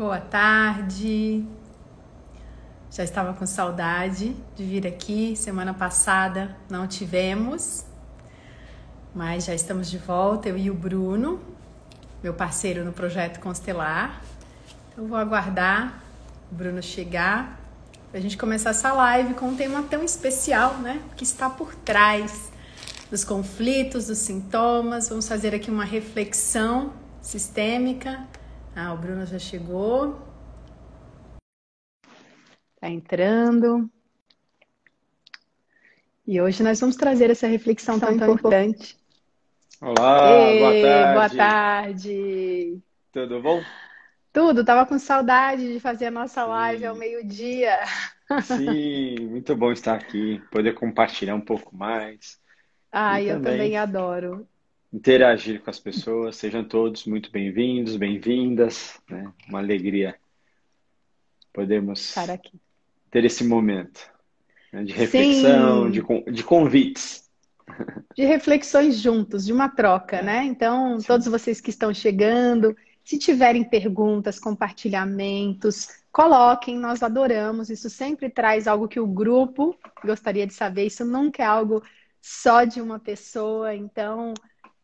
Boa tarde. Já estava com saudade de vir aqui. Semana passada não tivemos, mas já estamos de volta, eu e o Bruno, meu parceiro no projeto Constelar. Eu vou aguardar o Bruno chegar para a gente começar essa live com um tema tão especial, né? Que está por trás dos conflitos, dos sintomas. Vamos fazer aqui uma reflexão sistêmica. O Bruno já chegou. Está entrando. E hoje nós vamos trazer essa reflexão tão importante. Olá, boa tarde. Boa tarde. Tudo bom? Tudo, tava com saudade de fazer a nossa live ao meio-dia. Sim, muito bom estar aqui, poder compartilhar um pouco mais e Eu também também adoro. interagir com as pessoas. Sejam todos muito bem-vindos, bem-vindas, né? Uma alegria podermos Estar aqui. ter esse momento, né, de reflexão, de convites. De reflexões juntos, de uma troca, né? Então, Sim. todos vocês que estão chegando, se tiverem perguntas, compartilhamentos, coloquem, nós adoramos. Isso sempre traz algo que o grupo gostaria de saber. Isso nunca é algo só de uma pessoa. Então,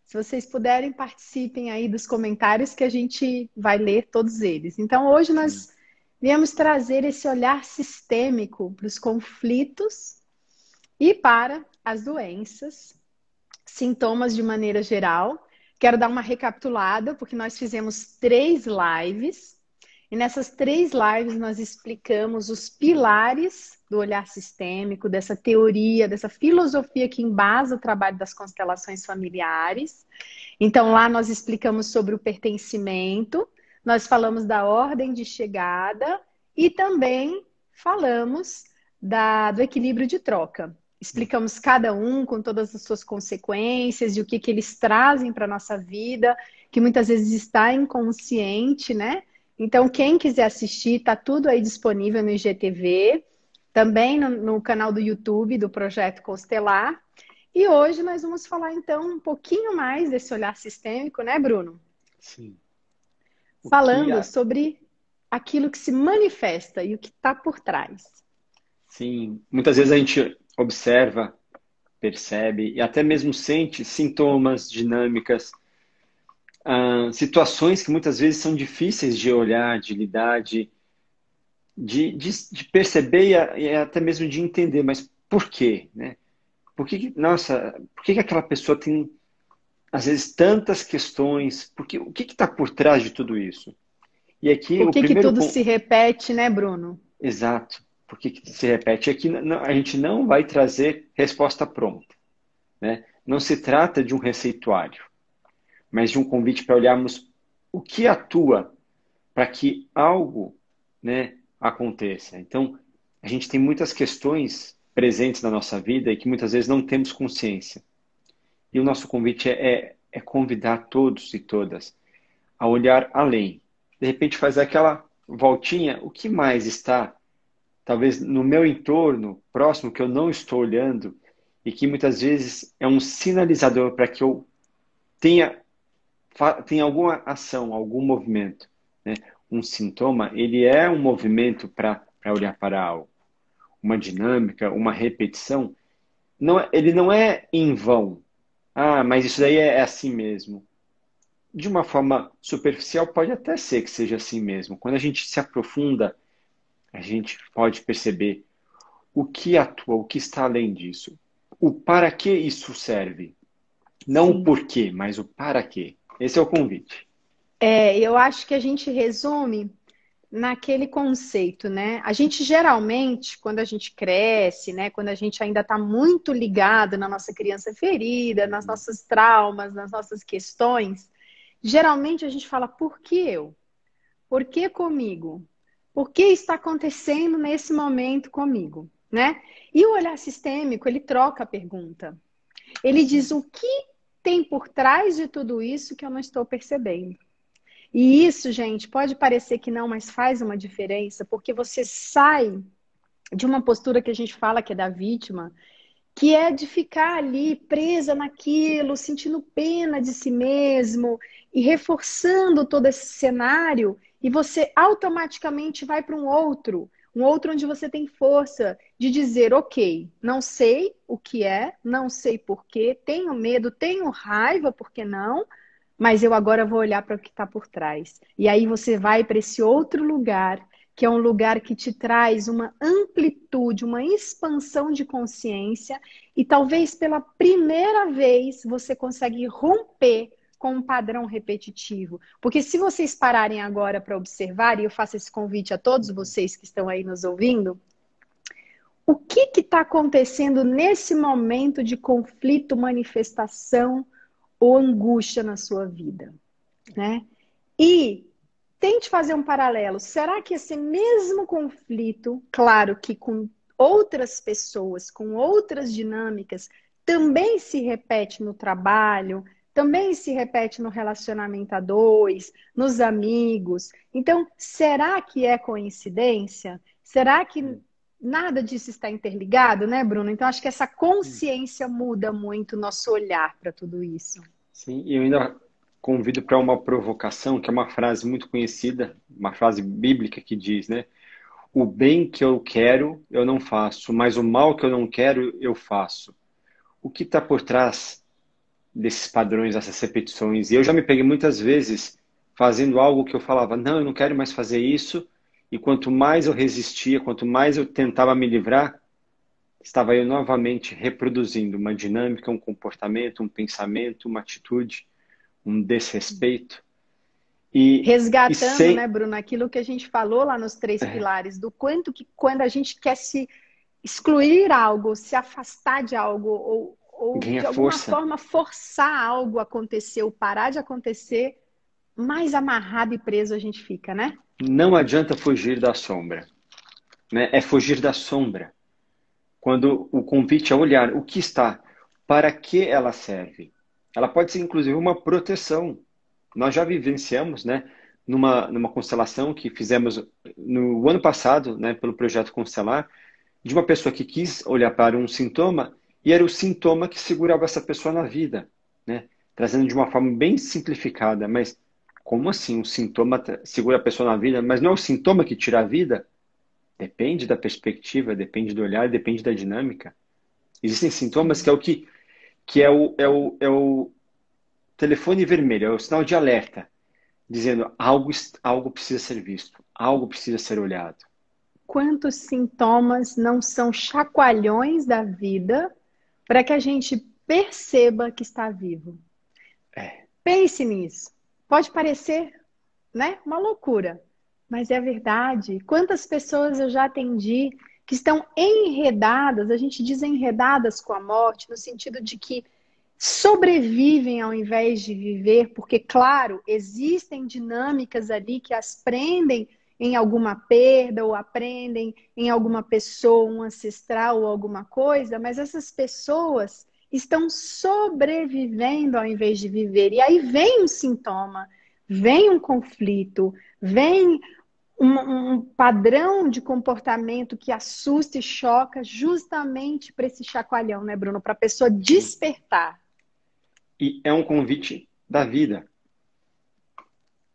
se vocês puderem, participem aí dos comentários que a gente vai ler todos eles. Então, hoje nós viemos trazer esse olhar sistêmico para os conflitos e para as doenças, sintomas de maneira geral. Quero dar uma recapitulada, porque nós fizemos 3 lives. E nessas 3 lives nós explicamos os pilares do olhar sistêmico, dessa teoria, dessa filosofia que embasa o trabalho das constelações familiares. Então lá nós explicamos sobre o pertencimento, nós falamos da ordem de chegada e também falamos do equilíbrio de troca. Explicamos cada um com todas as suas consequências e o que eles trazem para a nossa vida, que muitas vezes está inconsciente, né? Então, quem quiser assistir, está tudo aí disponível no IGTV, também no canal do YouTube do Projeto Constelar. E hoje nós vamos falar, então, um pouquinho mais desse olhar sistêmico, né, Bruno? Sim. Falando sobre aquilo que se manifesta e o que está por trás. Sim, muitas vezes a gente observa, percebe e até mesmo sente sintomas, dinâmicas, situações que muitas vezes são difíceis de olhar, de lidar, de perceber e até mesmo de entender, mas por quê, né? Por que aquela pessoa tem, às vezes, tantas questões? O que está por trás de tudo isso? E aqui Por o que primeiro tudo ponto... se repete, né, Bruno? Exato. Por que se repete? Aqui a gente não vai trazer resposta pronta, né? Não se trata de um receituário, mas de um convite para olharmos o que atua para que algo, né, aconteça. Então, a gente tem muitas questões presentes na nossa vida e que muitas vezes não temos consciência. E o nosso convite é convidar todos e todas a olhar além. De repente, fazer aquela voltinha, o que mais está, talvez, no meu entorno, próximo, que eu não estou olhando e que muitas vezes é um sinalizador para que eu tenha alguma ação, algum movimento, né? Um sintoma, ele é um movimento para olhar para algo. Uma dinâmica, uma repetição, ele não é em vão. Mas isso daí é assim mesmo. De uma forma superficial, pode até ser que seja assim mesmo. Quando a gente se aprofunda, a gente pode perceber o que atua, o que está além disso. O para que isso serve. Não o porquê, mas o para quê. Esse é o convite. Eu acho que a gente resume naquele conceito, né? A gente geralmente, quando a gente cresce, né? Quando a gente ainda está muito ligado na nossa criança ferida, nas nossas traumas, nas nossas questões, geralmente a gente fala, por que eu? Por que comigo? Por que está acontecendo nesse momento comigo, né? E o olhar sistêmico, ele troca a pergunta. Ele diz o que tem por trás de tudo isso que eu não estou percebendo. E isso, gente, pode parecer que não, mas faz uma diferença, porque você sai de uma postura que a gente fala que é da vítima, que é de ficar ali presa naquilo, sentindo pena de si mesmo e reforçando todo esse cenário, e você automaticamente vai para um outro onde você tem força de dizer, ok, não sei o que é, não sei por quê, tenho medo, tenho raiva, por que não? Mas eu agora vou olhar para o que está por trás. E aí você vai para esse outro lugar, que é um lugar que te traz uma amplitude, uma expansão de consciência, e talvez pela primeira vez você consegue romper com um padrão repetitivo. Porque se vocês pararem agora para observar, e eu faço esse convite a todos vocês que estão aí nos ouvindo, o que está acontecendo nesse momento de conflito, manifestação ou angústia na sua vida, né? E tente fazer um paralelo. Será que esse mesmo conflito, claro que com outras pessoas, com outras dinâmicas, também se repete no trabalho, também se repete no relacionamento a dois, nos amigos? Então, será que é coincidência? Será que nada disso está interligado, né, Bruno? Então, acho que essa consciência muda muito o nosso olhar para tudo isso. Sim, e eu ainda convido para uma provocação, que é uma frase muito conhecida, uma frase bíblica que diz, né? O bem que eu quero, eu não faço, mas o mal que eu não quero, eu faço. O que está por trás desses padrões, dessas repetições? E eu já me peguei muitas vezes fazendo algo que eu falava, não, eu não quero mais fazer isso, e quanto mais eu resistia, quanto mais eu tentava me livrar, estava eu novamente reproduzindo uma dinâmica, um comportamento, um pensamento, uma atitude, um desrespeito. E Resgatando, né, sem... Bruno, aquilo que a gente falou lá nos três pilares, do quanto que quando a gente quer se excluir algo, se afastar de algo, ou ganha de alguma força. forma forçar algo a acontecer, ou parar de acontecer, mais amarrado e preso a gente fica, né? Não adianta fugir da sombra, né? É fugir da sombra. Quando o convite é olhar o que está, para que ela serve. Ela pode ser, inclusive, uma proteção. Nós já vivenciamos, né, numa constelação que fizemos no ano passado, né, pelo projeto Constelar, de uma pessoa que quis olhar para um sintoma e era o sintoma que segurava essa pessoa na vida, né? Trazendo de uma forma bem simplificada, mas como assim um sintoma segura a pessoa na vida? Mas não é o sintoma que tira a vida? Depende da perspectiva, depende do olhar, depende da dinâmica. Existem sintomas que é o que é o telefone vermelho, é o sinal de alerta, dizendo algo precisa ser visto, algo precisa ser olhado. Quantos sintomas não são chacoalhões da vida para que a gente perceba que está vivo? É, Pense nisso. Pode parecer, né, uma loucura, mas é a verdade. Quantas pessoas eu já atendi que estão enredadas, a gente diz enredadas com a morte, no sentido de que sobrevivem ao invés de viver, porque, claro, existem dinâmicas ali que as prendem em alguma perda ou aprendem em alguma pessoa, um ancestral ou alguma coisa, mas essas pessoas estão sobrevivendo ao invés de viver. E aí vem um sintoma, vem um conflito, vem um padrão de comportamento que assusta e choca justamente para esse chacoalhão, né, Bruno? Para a pessoa sim. despertar. E é um convite da vida.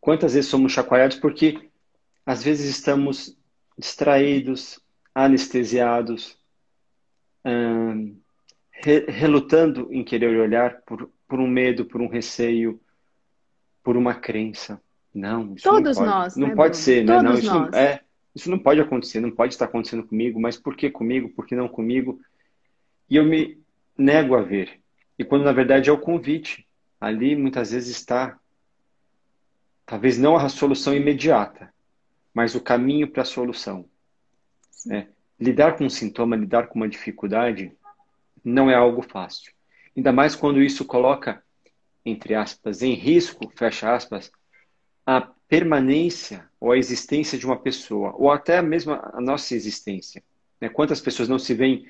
Quantas vezes somos chacoalhados porque às vezes estamos distraídos, anestesiados, relutando em querer olhar por um medo, por um receio, por uma crença. Não, isso não Todos pode. nós, Não né, pode Bruno? ser, né? Não, Todos nós. isso não pode acontecer, não pode estar acontecendo comigo, mas por que comigo? Por que não comigo? E eu me nego a ver. E quando na verdade é o convite. Ali muitas vezes está, talvez não a solução imediata, mas o caminho para a solução. Sim. Né? Lidar com um sintoma, lidar com uma dificuldade, não é algo fácil. Ainda mais quando isso coloca, entre aspas, em risco, fecha aspas, a permanência ou a existência de uma pessoa, ou até mesmo a nossa existência. Né? Quantas pessoas não se veem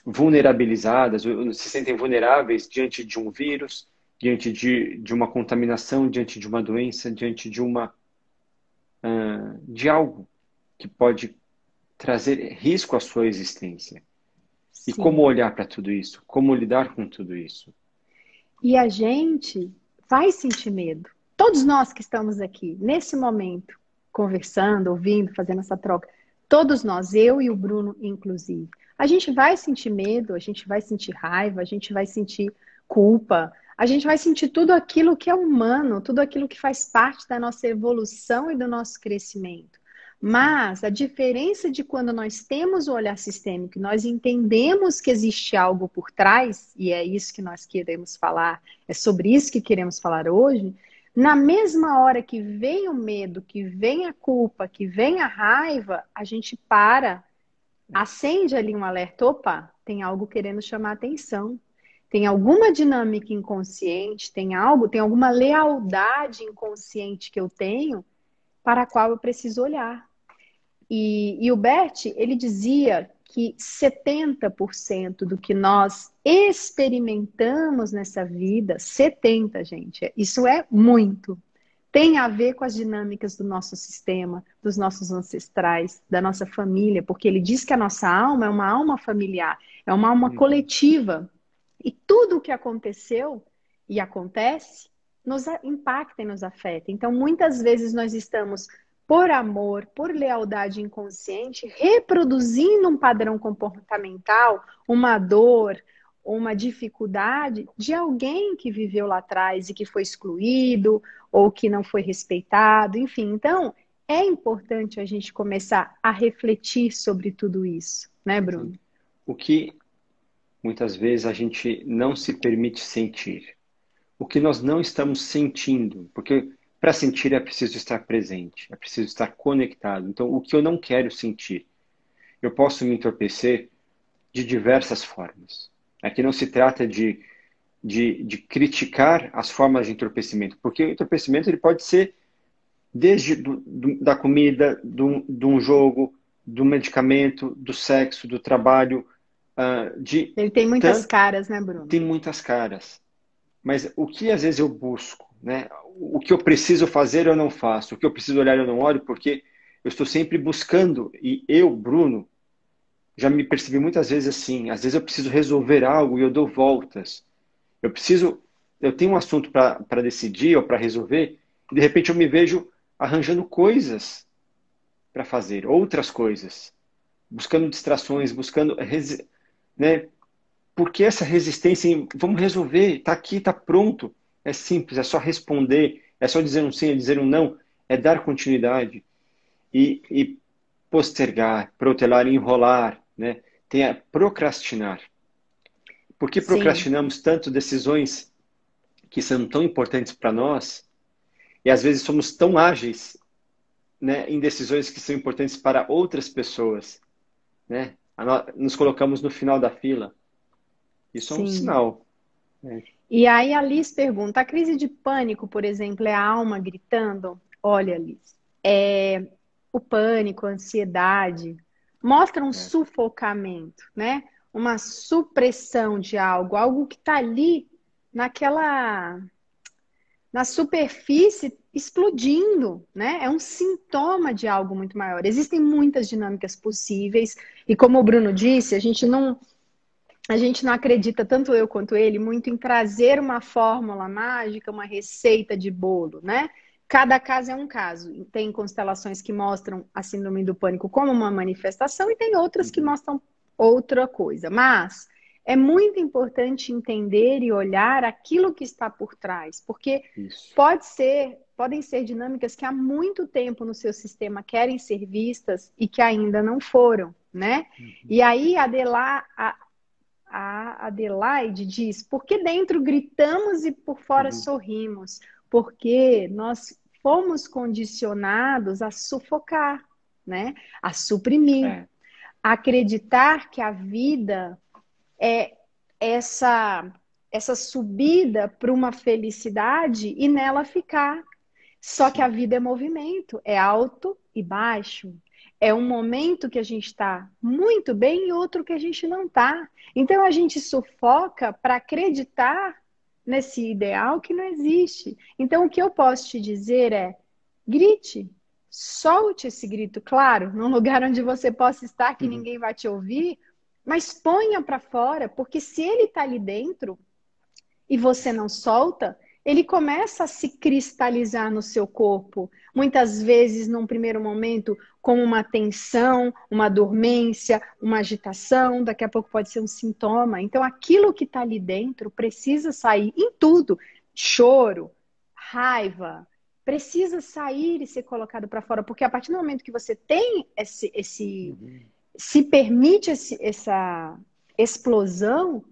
vulnerabilizadas, ou se sentem vulneráveis diante de um vírus, diante de uma contaminação, diante de uma doença, diante de algo que pode trazer risco à sua existência. E como Sim. olhar para tudo isso? Como lidar com tudo isso? E a gente vai sentir medo. todos nós que estamos aqui, nesse momento, conversando, ouvindo, fazendo essa troca, todos nós, eu e o Bruno, inclusive, a gente vai sentir medo, a gente vai sentir raiva, a gente vai sentir culpa, a gente vai sentir tudo aquilo que é humano, tudo aquilo que faz parte da nossa evolução e do nosso crescimento. Mas a diferença de quando nós temos o olhar sistêmico, nós entendemos que existe algo por trás, e é isso que nós queremos falar, é sobre isso que queremos falar hoje, na mesma hora que vem o medo, que vem a culpa, que vem a raiva, a gente para, acende ali um alerta, opa, tem algo querendo chamar atenção. Tem alguma dinâmica inconsciente, tem alguma lealdade inconsciente que eu tenho para a qual eu preciso olhar. E o Bert, ele dizia que 70% do que nós experimentamos nessa vida, 70, gente, isso é muito, tem a ver com as dinâmicas do nosso sistema, dos nossos ancestrais, da nossa família, porque ele diz que a nossa alma é uma alma familiar, é uma alma coletiva. E tudo o que aconteceu e acontece nos impacta e nos afeta. Então, muitas vezes nós estamos, por amor, por lealdade inconsciente, reproduzindo um padrão comportamental, uma dor, uma dificuldade de alguém que viveu lá atrás e que foi excluído ou que não foi respeitado, enfim. Então, é importante a gente começar a refletir sobre tudo isso, né, Bruno? O que muitas vezes a gente não se permite sentir. O que nós não estamos sentindo, porque para sentir é preciso estar presente, é preciso estar conectado. Então, o que eu não quero sentir, eu posso me entorpecer de diversas formas. Aqui não se trata de criticar as formas de entorpecimento, porque o entorpecimento ele pode ser desde da comida, de um jogo, do medicamento, do sexo, do trabalho. Ele tem muitas caras, né, Bruno? Tem muitas caras. Mas o que às vezes eu busco, né? O que eu preciso fazer eu não faço, o que eu preciso olhar eu não olho, porque eu estou sempre buscando. E eu, Bruno, já me percebi muitas vezes assim. Às vezes eu preciso resolver algo e eu dou voltas. Eu tenho um assunto para decidir ou para resolver, e de repente eu me vejo arranjando coisas para fazer, outras coisas, buscando distrações, buscando, né? Porque essa resistência em vamos resolver, está aqui, está pronto. É simples, é só responder, é só dizer um sim, é dizer um não, é dar continuidade e postergar, protelar, enrolar, né? Tem a procrastinar. Por que procrastinamos tanto decisões que são tão importantes para nós e às vezes somos tão ágeis, né, em decisões que são importantes para outras pessoas, né? Nos colocamos no final da fila. Isso é um sinal. Né? E aí a Liz pergunta, a crise de pânico, por exemplo, é a alma gritando? Olha, Liz, o pânico, a ansiedade, mostra um sufocamento, né? Uma supressão de algo que está ali na superfície explodindo, né? É um sintoma de algo muito maior. Existem muitas dinâmicas possíveis e como o Bruno disse, a gente não acredita, tanto eu quanto ele, muito em trazer uma fórmula mágica, uma receita de bolo, né? Cada caso é um caso. Tem constelações que mostram a síndrome do pânico como uma manifestação e tem outras que mostram outra coisa. Mas é muito importante entender e olhar aquilo que está por trás, porque podem ser dinâmicas que há muito tempo no seu sistema querem ser vistas e que ainda não foram, né? E aí, a Adelaide diz, por que dentro gritamos e por fora sorrimos? Porque nós fomos condicionados a sufocar, né? A suprimir. A acreditar que a vida é essa subida para uma felicidade e nela ficar. Só que a vida é movimento, é alto e baixo. É um momento que a gente está muito bem e outro que a gente não está. Então a gente sufoca para acreditar nesse ideal que não existe. Então o que eu posso te dizer é: grite, solte esse grito, claro, num lugar onde você possa estar que ninguém vai te ouvir, mas ponha para fora, porque se ele está ali dentro e você não solta, ele começa a se cristalizar no seu corpo. Muitas vezes, num primeiro momento, com uma tensão, uma dormência, uma agitação, daqui a pouco pode ser um sintoma. Então, aquilo que está ali dentro precisa sair em tudo. Choro, raiva, precisa sair e ser colocado para fora, porque a partir do momento que você tem se permite essa explosão,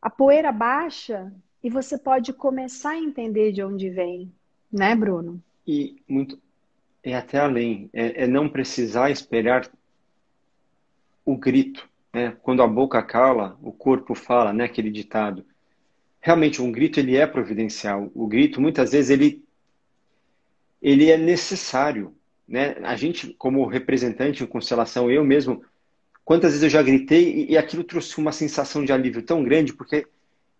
a poeira baixa e você pode começar a entender de onde vem, né, Bruno? E muito, é até além, é não precisar esperar o grito, né? Quando a boca cala, o corpo fala, né? Aquele ditado. Realmente, um grito ele é providencial. O grito, muitas vezes, ele é necessário, né? A gente, como representante em constelação, eu mesmo, quantas vezes eu já gritei e aquilo trouxe uma sensação de alívio tão grande, porque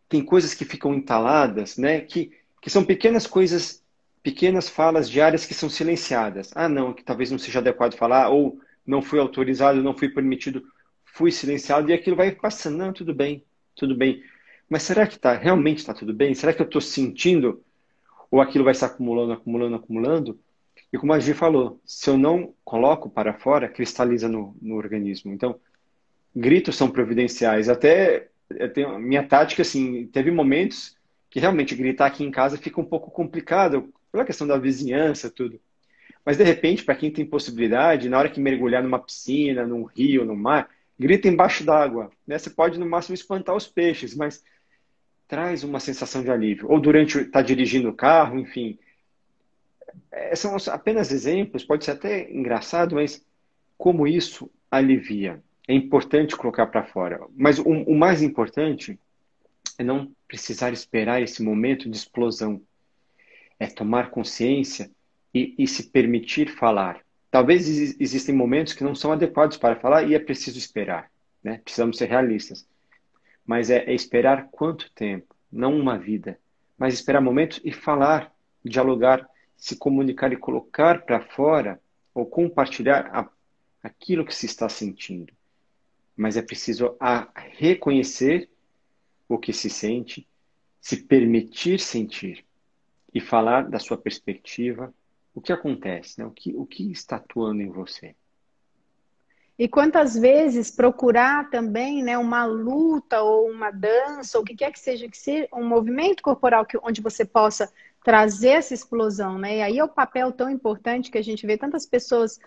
tem coisas que ficam entaladas, né? Que são pequenas coisas, pequenas falas diárias que são silenciadas. Ah, não, que talvez não seja adequado falar, ou não fui autorizado, não fui permitido, fui silenciado, e aquilo vai passando. Não, tudo bem, tudo bem. Mas será que realmente está tudo bem? Será que eu estou sentindo? Ou aquilo vai se acumulando, acumulando, acumulando? E como a Gi falou, se eu não coloco para fora, cristaliza no organismo. Então, gritos são providenciais. Até eu tenho, minha tática, assim, teve momentos que realmente gritar aqui em casa fica um pouco complicado, pela questão da vizinhança, tudo. Mas, de repente, para quem tem possibilidade, na hora que mergulhar numa piscina, num rio, no mar, grita embaixo d'água. Né? Você pode, no máximo, espantar os peixes, mas traz uma sensação de alívio. Ou durante estar dirigindo o carro, enfim. São apenas exemplos, pode ser até engraçado, mas como isso alivia. É importante colocar para fora. Mas o mais importante é não precisar esperar esse momento de explosão. É tomar consciência e se permitir falar. Talvez existem momentos que não são adequados para falar e é preciso esperar. Né? Precisamos ser realistas. Mas é esperar quanto tempo? Não uma vida. Mas esperar momentos e falar, dialogar, se comunicar e colocar para fora ou compartilhar aquilo que se está sentindo. Mas é preciso reconhecer o que se sente, se permitir sentir e falar da sua perspectiva, o que acontece, né? O que está atuando em você. E quantas vezes procurar também, né, uma luta ou uma dança, ou o que quer que seja um movimento corporal onde você possa trazer essa explosão, né? E aí é o papel tão importante que a gente vê tantas pessoas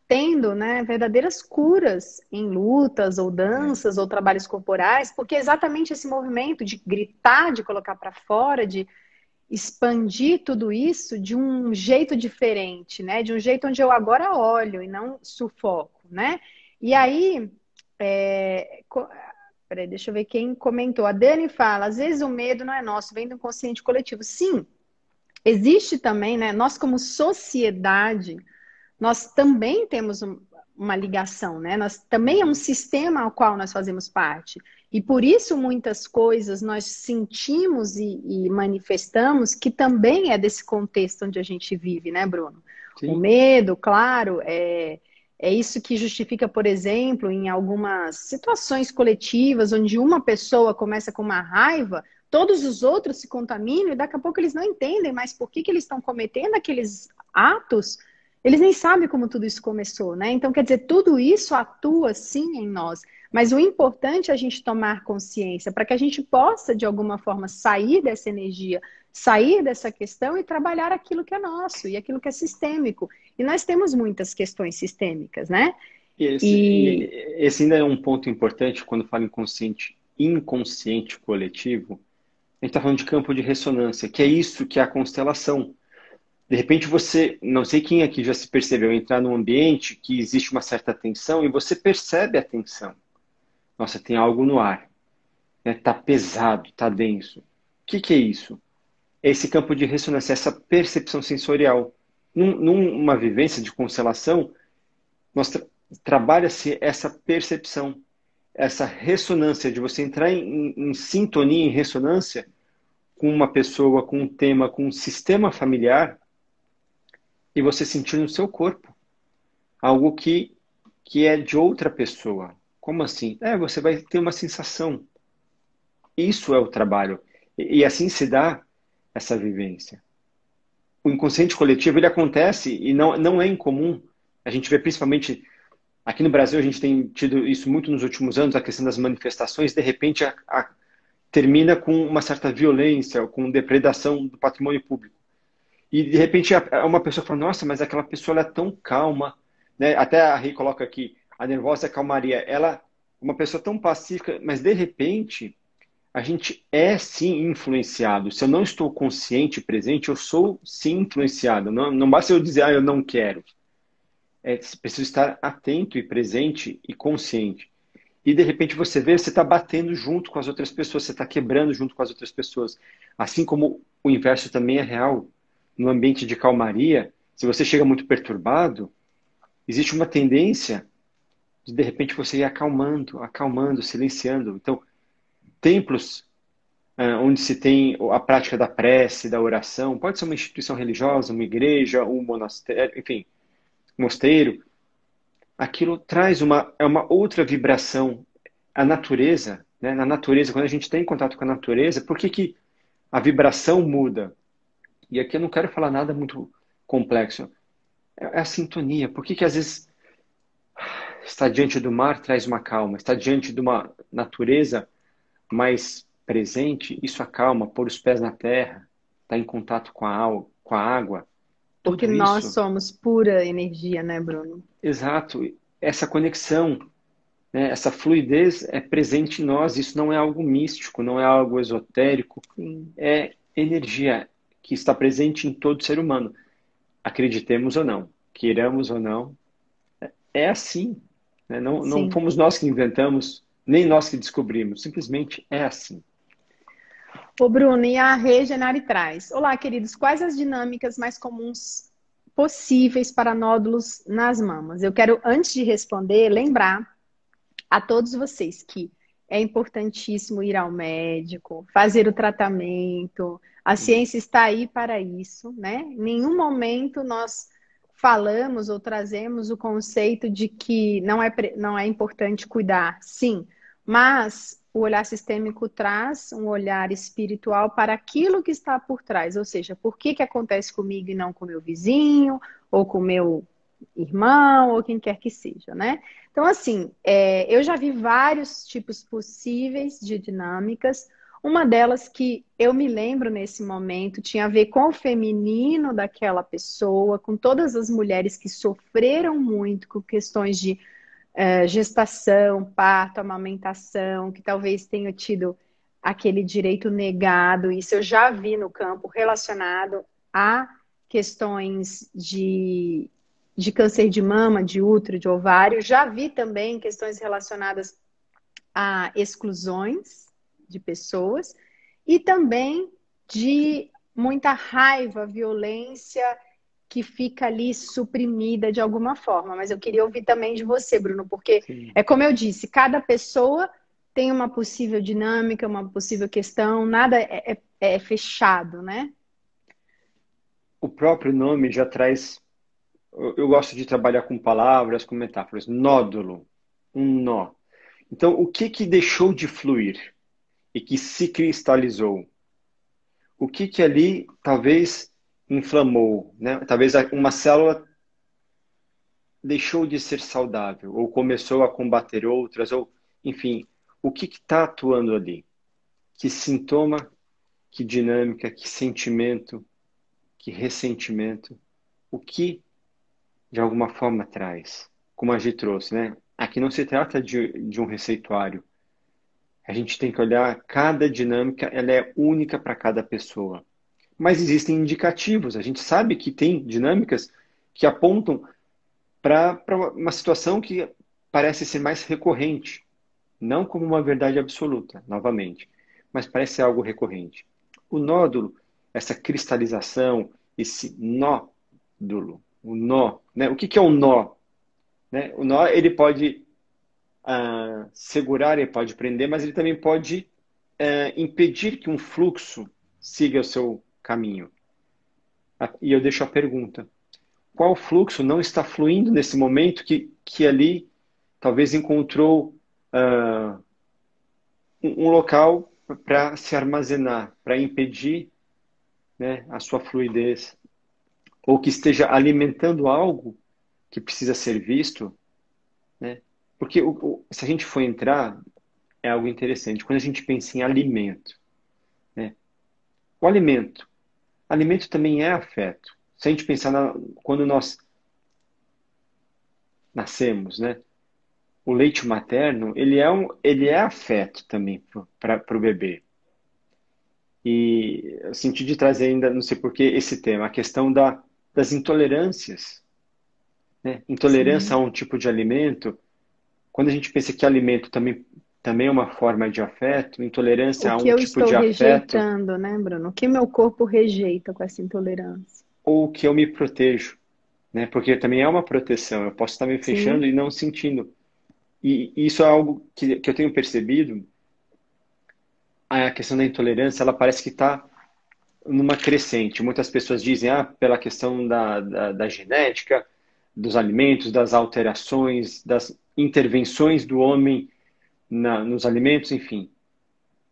tendo, né, verdadeiras curas em lutas ou danças ou trabalhos corporais, porque é exatamente esse movimento de gritar, de colocar para fora, de expandir tudo isso de um jeito diferente, né? De um jeito onde eu agora olho e não sufoco, né? E aí, peraí, deixa eu ver quem comentou. A Dani fala, às vezes o medo não é nosso, vem do inconsciente coletivo. Sim, existe também, né? Nós como sociedade, nós também temos uma ligação, né? Nós também é um sistema ao qual nós fazemos parte. E por isso muitas coisas nós sentimos e manifestamos que também é desse contexto onde a gente vive, né, Bruno? O Sim. medo, claro, é isso que justifica, por exemplo, em algumas situações coletivas, onde uma pessoa começa com uma raiva, todos os outros se contaminam e daqui a pouco eles não entendem mais por que eles estão cometendo aqueles atos. Eles nem sabem como tudo isso começou, né? Então, quer dizer, tudo isso atua sim em nós. Mas o importante é a gente tomar consciência para que a gente possa, de alguma forma, sair dessa energia, sair dessa questão e trabalhar aquilo que é nosso e aquilo que é sistêmico. E nós temos muitas questões sistêmicas, né? Esse ainda é um ponto importante quando fala inconsciente coletivo. A gente está falando de campo de ressonância, que é isso que é a constelação. De repente você, não sei quem aqui já se percebeu, entrar num ambiente que existe uma certa tensão e você percebe a tensão. Nossa, tem algo no ar. Né? Tá pesado, tá denso. O que é isso? É esse campo de ressonância, essa percepção sensorial. Numa vivência de constelação, nós trabalha-se essa percepção, essa ressonância de você entrar em sintonia, em ressonância com uma pessoa, com um tema, com um sistema familiar e você sentir no seu corpo algo que é de outra pessoa. Como assim? Você vai ter uma sensação. Isso é o trabalho. E assim se dá essa vivência. O inconsciente coletivo, ele acontece e não é incomum. A gente vê principalmente aqui no Brasil, a gente tem tido isso muito nos últimos anos, a questão das manifestações, de repente termina com uma certa violência, com depredação do patrimônio público. E de repente uma pessoa fala, nossa, mas aquela pessoa ela é tão calma, né? Até a Rei coloca aqui, a nervosa é a calmaria. Ela, uma pessoa tão pacífica, mas de repente a gente é sim influenciado. Se eu não estou consciente, presente, eu sou sim influenciado. Não basta eu dizer, eu não quero. Preciso estar atento e presente e consciente. E de repente você vê, você está batendo junto com as outras pessoas, você está quebrando junto com as outras pessoas. Assim como o inverso também é real. No ambiente de calmaria, se você chega muito perturbado, existe uma tendência de repente você ir acalmando, silenciando. Então, templos onde se tem a prática da prece, da oração, pode ser uma instituição religiosa, uma igreja, um monastério, enfim, um mosteiro, aquilo traz uma outra vibração. A natureza, né? Na natureza, quando a gente tem contato com a natureza, por que a vibração muda? E aqui eu não quero falar nada muito complexo. É a sintonia. Por que às vezes estar diante do mar traz uma calma? Estar diante de uma natureza mais presente, isso acalma. Pôr os pés na terra, estar em contato com a água. Porque Tudo nós isso, somos pura energia, né, Bruno? exato. Essa conexão, né? Essa fluidez é presente em nós. Isso não é algo místico, não é algo esotérico. Sim, É energia que está presente em todo ser humano. Acreditemos ou não, queiramos ou não, é assim. Né? Não sim. fomos nós que inventamos, nem nós que descobrimos. Simplesmente é assim. Ô, Bruno, e a Regenari traz. Olá, queridos, quais as dinâmicas mais comuns possíveis para nódulos nas mamas? Eu quero, antes de responder, lembrar a todos vocês que é importantíssimo ir ao médico, fazer o tratamento. A ciência está aí para isso, né? Em nenhum momento nós falamos ou trazemos o conceito de que não é importante cuidar. Sim, mas o olhar sistêmico traz um olhar espiritual para aquilo que está por trás, ou seja, por que acontece comigo e não com meu vizinho, ou com meu irmão, ou quem quer que seja, né? Então, assim, eu já vi vários tipos possíveis de dinâmicas. Uma delas que eu me lembro nesse momento tinha a ver com o feminino daquela pessoa, com todas as mulheres que sofreram muito com questões de gestação, parto, amamentação, que talvez tenham tido aquele direito negado. Isso eu já vi no campo relacionado a questões de câncer de mama, de útero, de ovário. Já vi também questões relacionadas a exclusões de pessoas e também de muita raiva, violência que fica ali suprimida de alguma forma. Mas eu queria ouvir também de você, Bruno, porque Sim. é como eu disse, cada pessoa tem uma possível dinâmica, uma possível questão, nada é fechado, né? O próprio nome já traz. Eu gosto de trabalhar com palavras, com metáforas. Nódulo, um nó. Então, o que deixou de fluir e que se cristalizou? O que ali talvez inflamou, né? Talvez uma célula deixou de ser saudável ou começou a combater outras, ou enfim, o que está atuando ali? Que sintoma, que dinâmica, que sentimento, que ressentimento? O que de alguma forma traz? Como a gente trouxe, né? Aqui não se trata de um receituário. A gente tem que olhar cada dinâmica, ela é única para cada pessoa. Mas existem indicativos. A gente sabe que tem dinâmicas que apontam para uma situação que parece ser mais recorrente. Não como uma verdade absoluta, novamente, mas parece ser algo recorrente. O nódulo, essa cristalização, esse nódulo, o nó, né? O que é um nó? Né? O nó, ele pode segurar, ele pode prender, mas ele também pode impedir que um fluxo siga o seu caminho. E eu deixo a pergunta: qual fluxo não está fluindo nesse momento que ali talvez encontrou um local para se armazenar, para impedir né, a sua fluidez, ou que esteja alimentando algo que precisa ser visto, né? Porque se a gente for entrar, é algo interessante. Quando a gente pensa em alimento, né? O alimento também é afeto. Se a gente pensar quando nós nascemos, né? O leite materno, ele é afeto também para o bebê. E eu senti de trazer ainda, não sei por que, esse tema, a questão das intolerâncias, né? Intolerância a Sim. um tipo de alimento. Quando a gente pensa que alimento também é uma forma de afeto, O intolerância a que um eu tipo estou de afeto, rejeitando, né, Bruno? O que meu corpo rejeita com essa intolerância? ou que eu me protejo, né? Porque também é uma proteção. Eu posso estar me fechando Sim, e não sentindo. E isso é algo que eu tenho percebido. A questão da intolerância, ela parece que está numa crescente. Muitas pessoas dizem, pela questão da genética, dos alimentos, das alterações, das intervenções do homem nos alimentos, enfim.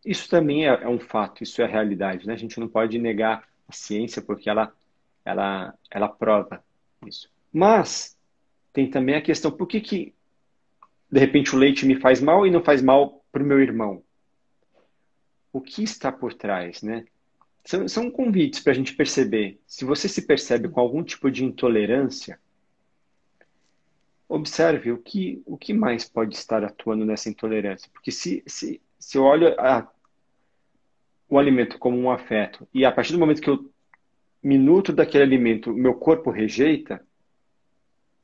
Isso também é um fato, isso é realidade, né? A gente não pode negar a ciência porque ela prova isso. Mas tem também a questão, por que de repente o leite me faz mal e não faz mal para o meu irmão? O que está por trás, né? São convites para a gente perceber. Se você se percebe com algum tipo de intolerância, observe o que mais pode estar atuando nessa intolerância. Porque se eu olho o alimento como um afeto, e a partir do momento que eu me nutro daquele alimento, meu corpo rejeita,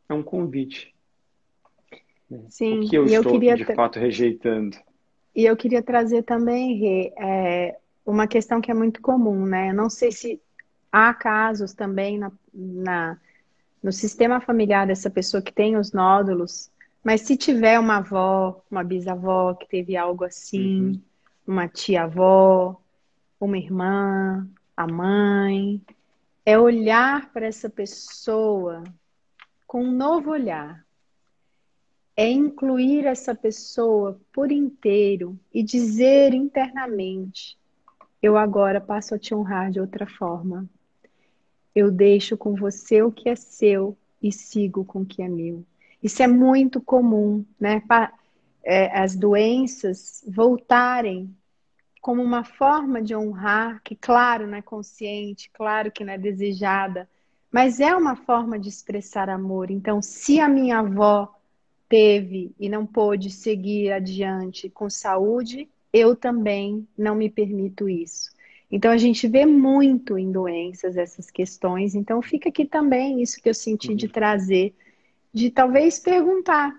é um convite. O que sim. eu estou de fato rejeitando? E eu queria trazer também, Rê, uma questão que é muito comum, né? Eu não sei se há casos também no sistema familiar dessa pessoa que tem os nódulos, mas se tiver uma avó, uma bisavó que teve algo assim, Uhum, uma tia-avó, uma irmã, a mãe, é olhar para essa pessoa com um novo olhar. É incluir essa pessoa por inteiro e dizer internamente: eu agora passo a te honrar de outra forma. Eu deixo com você o que é seu e sigo com o que é meu. Isso é muito comum, né? As doenças voltarem como uma forma de honrar, que, claro, não é consciente, claro que não é desejada, mas é uma forma de expressar amor. Então, se a minha avó teve e não pôde seguir adiante com saúde, eu também não me permito isso. Então a gente vê muito em doenças essas questões, então fica aqui também isso que eu senti de uhum, trazer, de talvez perguntar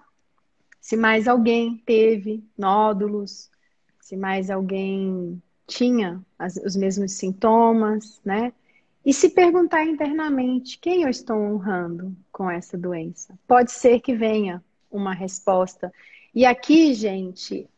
se mais alguém teve nódulos, se mais alguém tinha os mesmos sintomas, né? E se perguntar internamente quem eu estou honrando com essa doença. Pode ser que venha uma resposta. E aqui, gente,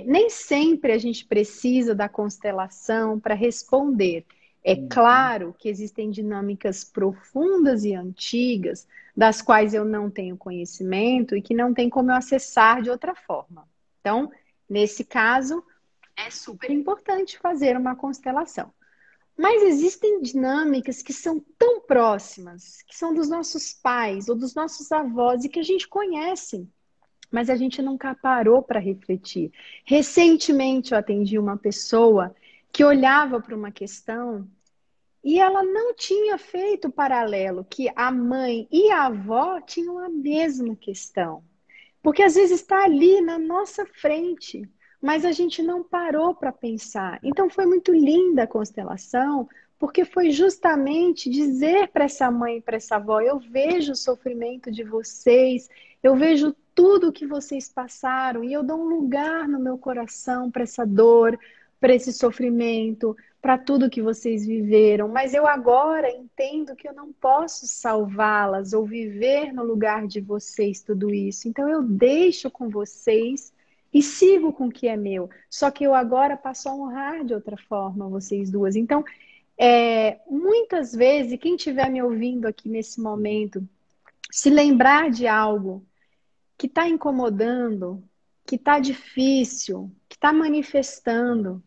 nem sempre a gente precisa da constelação para responder. É uhum, claro que existem dinâmicas profundas e antigas das quais eu não tenho conhecimento e que não tem como eu acessar de outra forma. Então, nesse caso, é super importante fazer uma constelação. Mas existem dinâmicas que são tão próximas, que são dos nossos pais ou dos nossos avós e que a gente conhece, mas a gente nunca parou para refletir. Recentemente eu atendi uma pessoa que olhava para uma questão e ela não tinha feito o paralelo que a mãe e a avó tinham a mesma questão. Porque às vezes está ali na nossa frente, mas a gente não parou para pensar. Então foi muito linda a constelação, porque foi justamente dizer para essa mãe e para essa avó: eu vejo o sofrimento de vocês, eu vejo tudo o que vocês passaram, e eu dou um lugar no meu coração para essa dor, para esse sofrimento, para tudo que vocês viveram, mas eu agora entendo que eu não posso salvá-las ou viver no lugar de vocês tudo isso. Então eu deixo com vocês e sigo com o que é meu. Só que eu agora passo a honrar de outra forma vocês duas. Então, muitas vezes, quem estiver me ouvindo aqui nesse uhum. momento, se lembrar de algo que está incomodando, que está difícil, que está manifestando,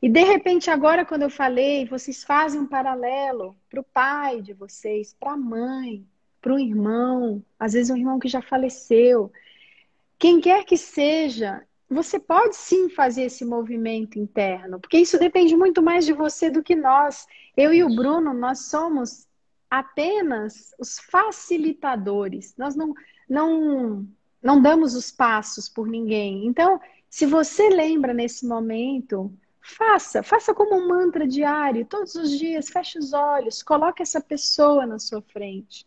E de repente agora quando eu falei, vocês fazem um paralelo para o pai de vocês, para a mãe, para o irmão, às vezes um irmão que já faleceu. Quem quer que seja, você pode sim fazer esse movimento interno, porque isso depende muito mais de você do que nós. Eu e o Isso. Bruno, nós somos apenas os facilitadores. Nós não, não damos os passos por ninguém. Então, se você lembra nesse momento, faça como um mantra diário, todos os dias, feche os olhos, coloque essa pessoa na sua frente.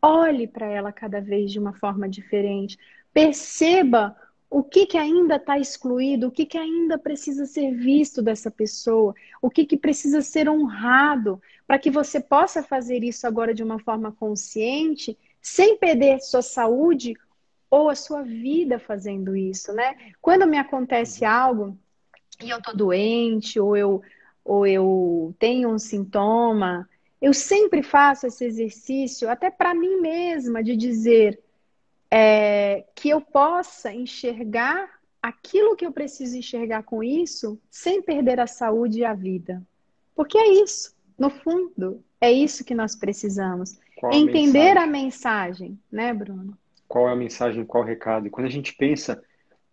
Olhe para ela cada vez de uma forma diferente. Perceba o que, que ainda está excluído, o que, que ainda precisa ser visto dessa pessoa, o que, que precisa ser honrado, para que você possa fazer isso agora de uma forma consciente, sem perder sua saúde ou a sua vida fazendo isso, né? Quando me acontece Uhum. algo e eu tô doente, ou eu tenho um sintoma, eu sempre faço esse exercício, até para mim mesma, de dizer que eu possa enxergar aquilo que eu preciso enxergar com isso, sem perder a saúde e a vida. Porque é isso, no fundo, é isso que nós precisamos. Qual a Entender a mensagem? mensagem, né, Bruno? Qual é a mensagem, qual é o recado? E quando a gente pensa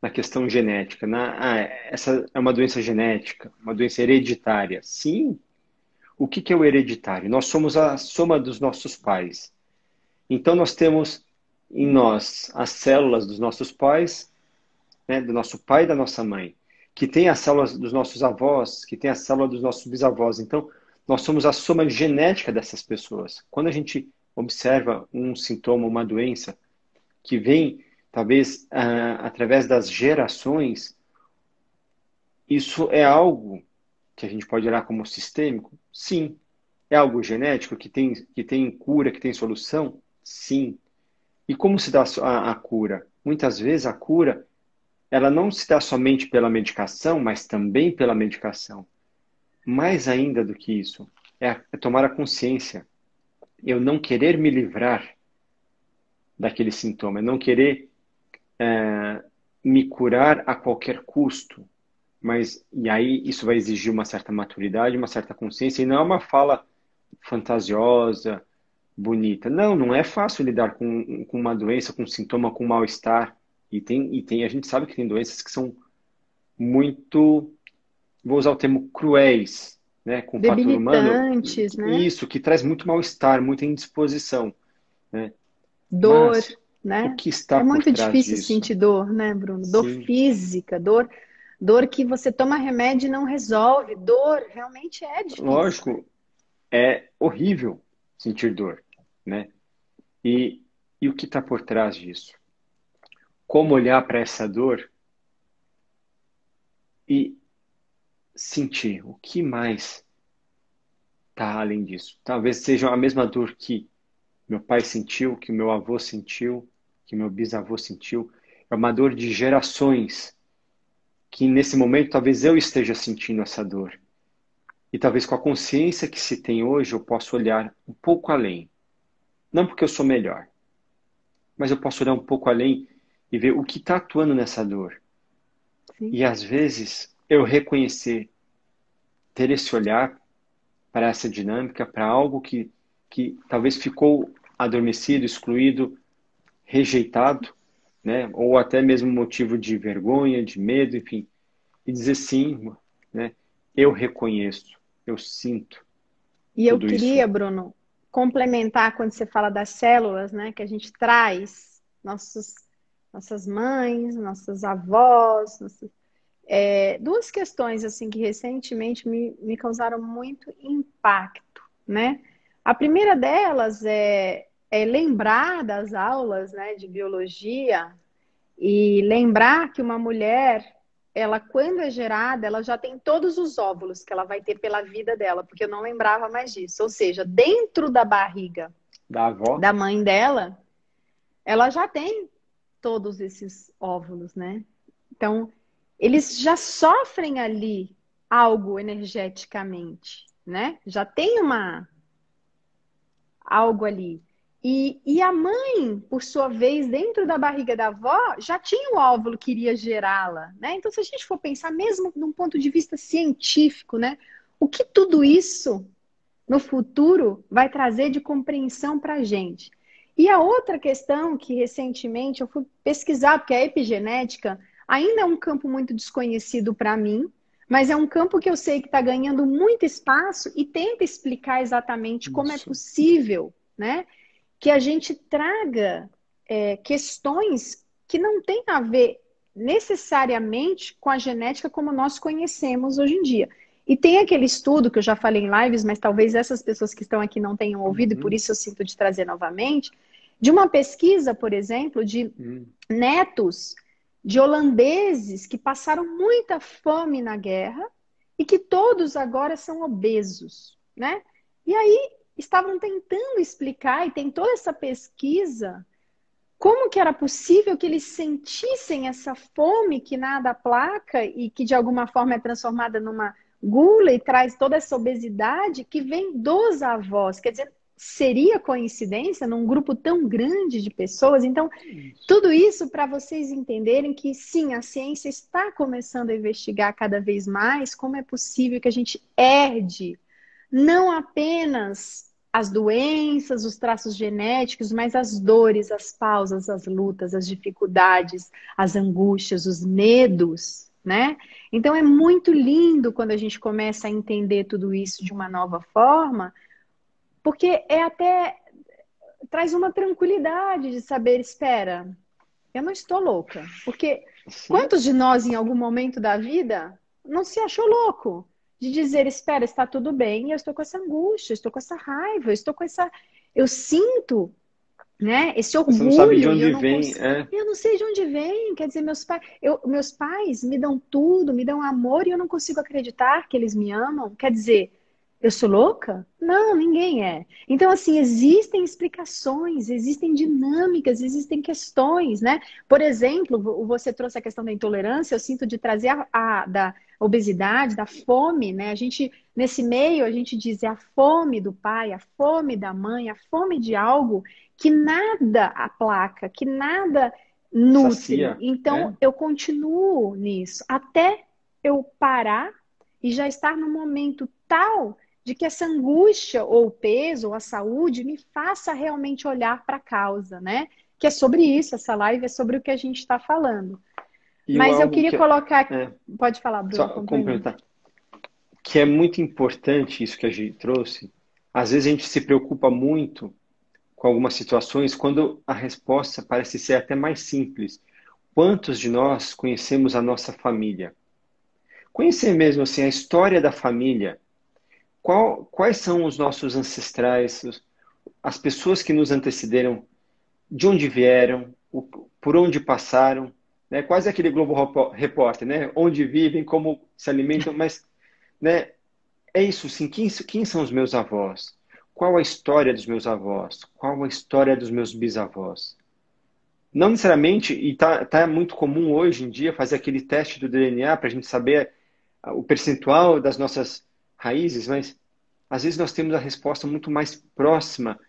na questão genética, essa é uma doença genética, uma doença hereditária. Sim, o que que é o hereditário? Nós somos a soma dos nossos pais. Então nós temos em nós as células dos nossos pais, né, do nosso pai e da nossa mãe, que tem as células dos nossos avós, que tem a célula dos nossos bisavós. Então nós somos a soma genética dessas pessoas. Quando a gente observa um sintoma, uma doença, que vem, talvez, através das gerações, isso é algo que a gente pode olhar como sistêmico? Sim. É algo genético que tem cura, que tem solução? Sim. E como se dá a cura? Muitas vezes a cura, ela não se dá somente pela medicação, mas também pela medicação. Mais ainda do que isso, é tomar a consciência. Eu não querer me livrar daquele sintoma, eu não querer me curar a qualquer custo. Mas, e aí, isso vai exigir uma certa maturidade, uma certa consciência, e não é uma fala fantasiosa, bonita. Não, não é fácil lidar com uma doença, com um sintoma, com um mal-estar. A gente sabe que tem doenças que são muito, vou usar o termo cruéis, né, com o fator humano, Debilitantes, né? isso, que traz muito mal-estar, muita indisposição, né? Dor, Mas, o né? que está É por muito trás difícil disso? sentir dor, né, Bruno? Dor Sim, física, dor que você toma remédio e não resolve. Dor realmente é difícil, né? lógico, é horrível sentir dor, né? E, e o que está por trás disso? Como olhar para essa dor e sentir o que mais está além disso? Talvez seja a mesma dor que meu pai sentiu, que meu avô sentiu, que meu bisavô sentiu. É uma dor de gerações que nesse momento talvez eu esteja sentindo essa dor. E talvez com a consciência que se tem hoje eu possa olhar um pouco além. Não porque eu sou melhor, mas eu posso olhar um pouco além e ver o que está atuando nessa dor. Sim. E às vezes eu reconhecer, ter esse olhar para essa dinâmica, para algo que talvez ficou adormecido, excluído, rejeitado, né? Ou até mesmo motivo de vergonha, de medo, enfim. E dizer sim, né? Eu reconheço, eu sinto E eu tudo queria, isso. Bruno, complementar quando você fala das células, né? Que a gente traz nossas mães, nossos avós, duas questões assim que recentemente me causaram muito impacto, né? A primeira delas é lembrar das aulas, né, de biologia e lembrar que uma mulher, ela quando é gerada, ela já tem todos os óvulos que ela vai ter pela vida dela, porque eu não lembrava mais disso. Ou seja, dentro da barriga Da avó? da mãe dela, ela já tem todos esses óvulos, né? Então, eles já sofrem ali algo energeticamente, né? Já tem algo ali. E a mãe, por sua vez, dentro da barriga da avó, já tinha o óvulo que iria gerá-la, né? Então, se a gente for pensar mesmo num ponto de vista científico, né? O que tudo isso no futuro vai trazer de compreensão para a gente? E a outra questão que recentemente eu fui pesquisar, porque a epigenética ainda é um campo muito desconhecido para mim, mas é um campo que eu sei que está ganhando muito espaço e tenta explicar exatamente como é Isso. possível, né? Que a gente traga questões que não têm a ver necessariamente com a genética como nós conhecemos hoje em dia. E tem aquele estudo que eu já falei em lives, mas talvez essas pessoas que estão aqui não tenham ouvido, e por Uhum. isso eu sinto de trazer novamente, de uma pesquisa, por exemplo, de netos de holandeses que passaram muita fome na guerra e que todos agora são obesos, né? E aí estavam tentando explicar, e tem toda essa pesquisa, como que era possível que eles sentissem essa fome que nada aplaca e que de alguma forma é transformada numa gula e traz toda essa obesidade que vem dos avós. Quer dizer, seria coincidência num grupo tão grande de pessoas? Então, tudo isso para vocês entenderem que sim, a ciência está começando a investigar cada vez mais como é possível que a gente herde não apenas as doenças, os traços genéticos, mas as dores, as pausas, as lutas, as dificuldades, as angústias, os medos, né? Então é muito lindo quando a gente começa a entender tudo isso de uma nova forma, porque é até traz uma tranquilidade de saber, espera, eu não estou louca, porque Sim. quantos de nós em algum momento da vida não se achou louco? De dizer, espera, está tudo bem, eu estou com essa angústia, eu estou com essa raiva, eu estou com essa. Eu sinto, né, esse Você não sabe de orgulho e eu onde não vem, consigo. Eu não sei de onde vem. Quer dizer, meus pais me dão tudo, me dão amor e eu não consigo acreditar que eles me amam. Quer dizer, eu sou louca? Não, ninguém é. Então, assim, existem explicações, existem dinâmicas, existem questões, né? Por exemplo, você trouxe a questão da intolerância, eu sinto de trazer da obesidade, da fome, né? A gente, nesse meio, a gente diz é a fome do pai, a fome da mãe, a fome de algo que nada aplaca, que nada nutre. sacia, Então, né? eu continuo nisso, até eu parar e já estar num momento tal de que essa angústia ou o peso ou a saúde me faça realmente olhar para a causa, né? Que é sobre isso, essa live é sobre o que a gente está falando. E Mas eu algo queria que colocar. é, Pode falar, Bruno, só complementa. complementar, que é muito importante isso que a gente trouxe. Às vezes a gente se preocupa muito com algumas situações quando a resposta parece ser até mais simples. Quantos de nós conhecemos a nossa família? Conhecer mesmo assim a história da família. Quais são os nossos ancestrais, as pessoas que nos antecederam, de onde vieram, por onde passaram, né? Quase aquele Globo Repórter, né? Onde vivem, como se alimentam, mas, né? É isso, sim. Quem são os meus avós? Qual a história dos meus avós? Qual a história dos meus bisavós? Não necessariamente, e tá muito comum hoje em dia fazer aquele teste do DNA para a gente saber o percentual das nossas raízes, mas às vezes nós temos a resposta muito mais próxima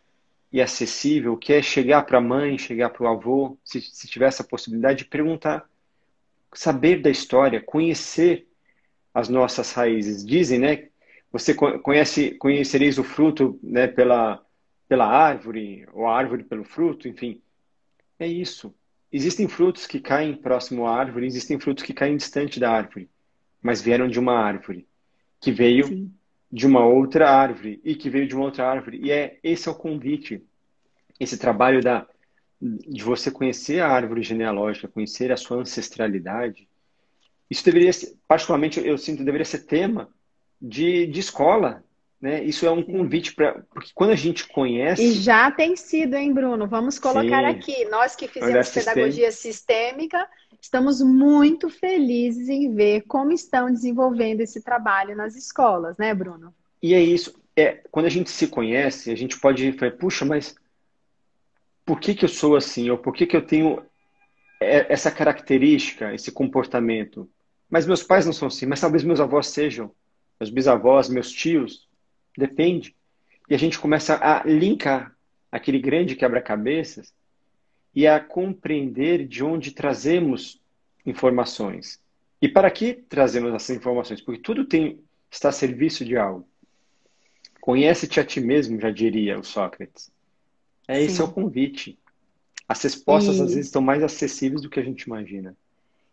e acessível, que é chegar para a mãe, chegar para o avô, se tiver essa possibilidade de perguntar, saber da história, conhecer as nossas raízes. Dizem, né? Você conhecereis o fruto, né, pela árvore, ou a árvore pelo fruto, enfim. É isso. Existem frutos que caem próximo à árvore, existem frutos que caem distante da árvore, mas vieram de uma árvore, que veio Sim. de uma outra árvore, e que veio de uma outra árvore. E esse é o convite, esse trabalho de você conhecer a árvore genealógica, conhecer a sua ancestralidade. Isso deveria ser, particularmente, eu sinto, deveria ser tema de escola, né? Isso é um Sim. convite para... Porque quando a gente E conhece, já tem sido, hein, Bruno? Vamos colocar sim, aqui. Nós que olhar fizemos sistema. pedagogia sistêmica, estamos muito felizes em ver como estão desenvolvendo esse trabalho nas escolas, né, Bruno? E é isso. Quando a gente se conhece, a gente pode falar, puxa, mas por que que eu sou assim? Ou por que que eu tenho essa característica, esse comportamento? Mas meus pais não são assim, mas talvez meus avós sejam, meus bisavós, meus tios, depende. E a gente começa a linkar. aquele grande quebra-cabeças e a compreender de onde trazemos informações. E para que trazemos essas informações? Porque tudo está a serviço de algo. Conhece-te a ti mesmo, já diria o Sócrates. Esse é o Sim. convite. As respostas às vezes Isso. estão mais acessíveis do que a gente imagina.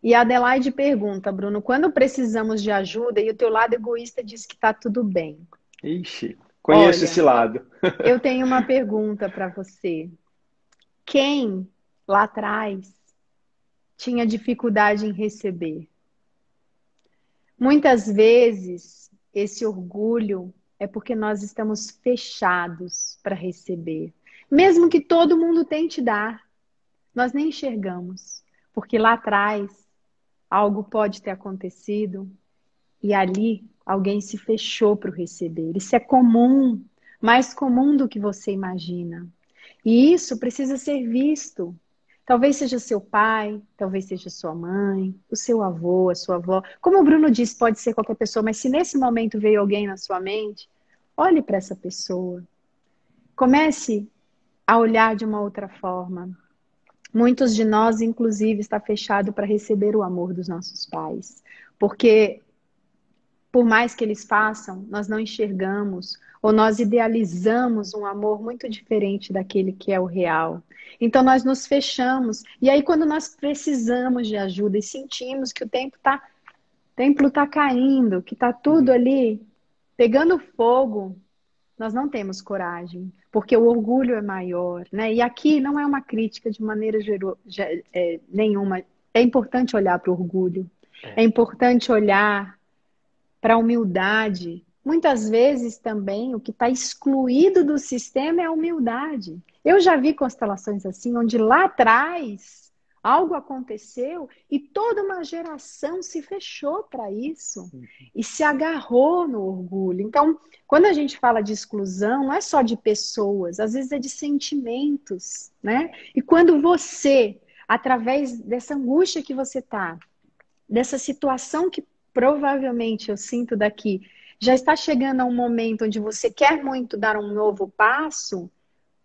E a Adelaide pergunta, Bruno, quando precisamos de ajuda e o teu lado egoísta diz que está tudo bem? Ixi, conheço esse Olha, lado. eu tenho uma pergunta para você. Quem lá atrás tinha dificuldade em receber? Muitas vezes, esse orgulho é porque nós estamos fechados para receber. Mesmo que todo mundo tente dar, nós nem enxergamos. Porque lá atrás, algo pode ter acontecido e ali alguém se fechou para o receber. Isso é comum, mais comum do que você imagina. E isso precisa ser visto. Talvez seja seu pai, talvez seja sua mãe, o seu avô, a sua avó. Como o Bruno disse, pode ser qualquer pessoa, mas se nesse momento veio alguém na sua mente, olhe para essa pessoa. Comece a olhar de uma outra forma. Muitos de nós, inclusive, está fechado para receber o amor dos nossos pais. Porque por mais que eles façam, nós não enxergamos ou nós idealizamos um amor muito diferente daquele que é o real. Então nós nos fechamos. E aí quando nós precisamos de ajuda e sentimos que o templo tá caindo, que tá tudo Uhum. ali pegando fogo, nós não temos coragem, porque o orgulho é maior, né? E aqui não é uma crítica de maneira nenhuma. É importante olhar para o orgulho. É É. importante olhar para a humildade. Muitas vezes também o que está excluído do sistema é a humildade. Eu já vi constelações assim, onde lá atrás algo aconteceu e toda uma geração se fechou para isso e se agarrou no orgulho. Então, quando a gente fala de exclusão, não é só de pessoas, às vezes é de sentimentos, né? E quando você, através dessa angústia que você está, dessa situação que provavelmente eu sinto daqui, já está chegando a um momento onde você quer muito dar um novo passo,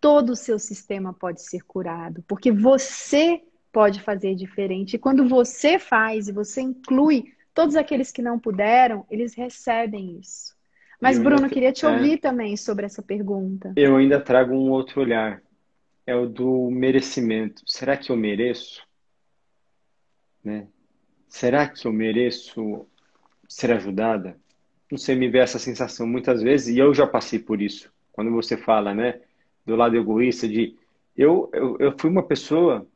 todo o seu sistema pode ser curado, porque você pode fazer diferente. E quando você faz e você inclui todos aqueles que não puderam, eles recebem isso. E Mas, Bruno, queria te ouvir também sobre essa pergunta. eu ainda trago um outro olhar. É o do merecimento. Será que eu mereço? Né? Será que eu mereço ser ajudada? Não sei, me vê essa sensação muitas vezes, e eu já passei por isso. Quando você fala, né, do lado egoísta de eu fui uma pessoa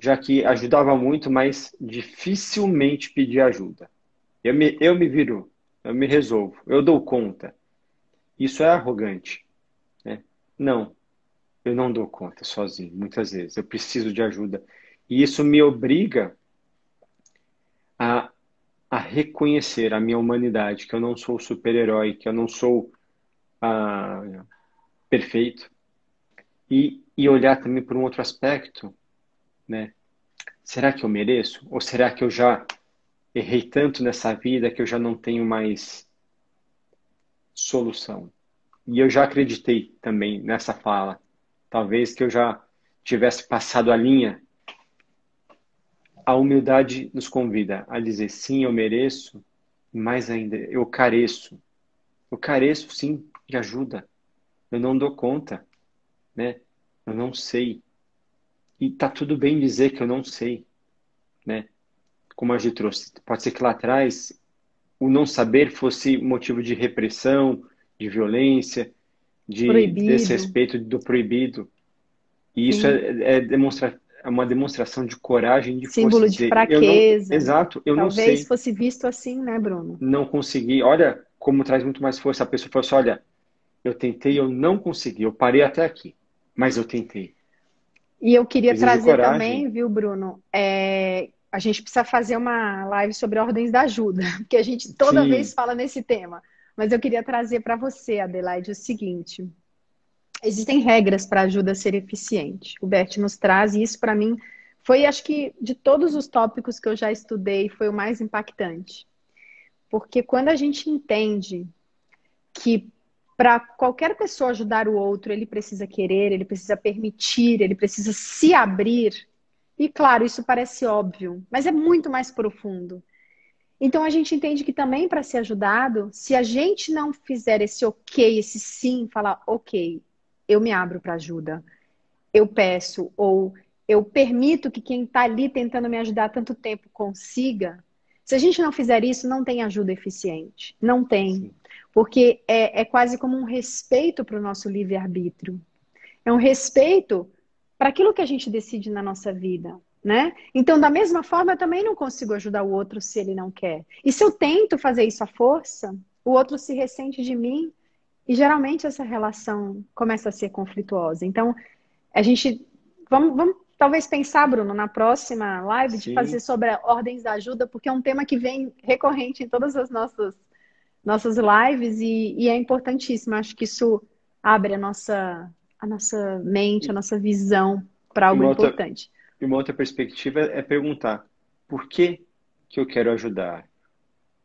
já que ajudava muito, mas dificilmente pedia ajuda. Eu me viro, eu me resolvo, eu dou conta. Isso é arrogante, né? Não, eu não dou conta sozinho, muitas vezes. Eu preciso de ajuda. E isso me obriga a, a reconhecer a minha humanidade, que eu não sou super-herói, que eu não sou perfeito. E olhar também por um outro aspecto, né? Será que eu mereço? Ou será que eu já errei tanto nessa vida que eu já não tenho mais solução? E eu já acreditei também nessa fala. Talvez que eu já tivesse passado a linha. A humildade nos convida a dizer sim, eu mereço, e mais ainda, eu careço. Eu careço sim de ajuda. Eu não dou conta, né? Eu não sei. E tá tudo bem dizer que eu não sei, né? Como a gente trouxe, pode ser que lá atrás o não saber fosse motivo de repressão, de violência, de Proibido, desrespeito do proibido. E isso sim. é uma demonstração de coragem de força, Símbolo de dizer, eu não, fraqueza. exato, eu não Talvez sei, fosse visto assim, né, Bruno? não consegui. Olha como traz muito mais força. A pessoa fala assim, olha, eu tentei, eu não consegui, eu parei até aqui, mas eu tentei. E eu queria Exige trazer coragem. também, viu, Bruno? A gente precisa fazer uma live sobre ordens da ajuda, porque a gente toda vez Sim, fala nesse tema. Mas eu queria trazer para você, Adelaide, o seguinte: existem regras para a ajuda ser eficiente. O Bert nos traz, e isso para mim foi, acho que, de todos os tópicos que eu já estudei, foi o mais impactante. Porque quando a gente entende que para qualquer pessoa ajudar o outro, ele precisa querer, ele precisa permitir, ele precisa se abrir. E claro, isso parece óbvio, mas é muito mais profundo. Então a gente entende que também para ser ajudado, se a gente não fizer esse ok, esse sim, falar ok, eu me abro para ajuda, eu peço ou eu permito que quem está ali tentando me ajudar há tanto tempo consiga. Se a gente não fizer isso, não tem ajuda eficiente. Não tem. Sim. Porque é quase como um respeito para o nosso livre-arbítrio. É um respeito para aquilo que a gente decide na nossa vida, né? Então, da mesma forma, eu também não consigo ajudar o outro se ele não quer. E se eu tento fazer isso à força, o outro se ressente de mim e geralmente essa relação começa a ser conflituosa. Então, a gente vamos talvez pensar, Bruno, na próxima live de fazer Sim. sobre a ordens da ajuda, porque é um tema que vem recorrente em todas as nossas lives e é importantíssimo. Acho que isso abre a nossa mente, a E, nossa visão para e algo uma outra, importante. e uma outra perspectiva é perguntar por que que eu quero ajudar?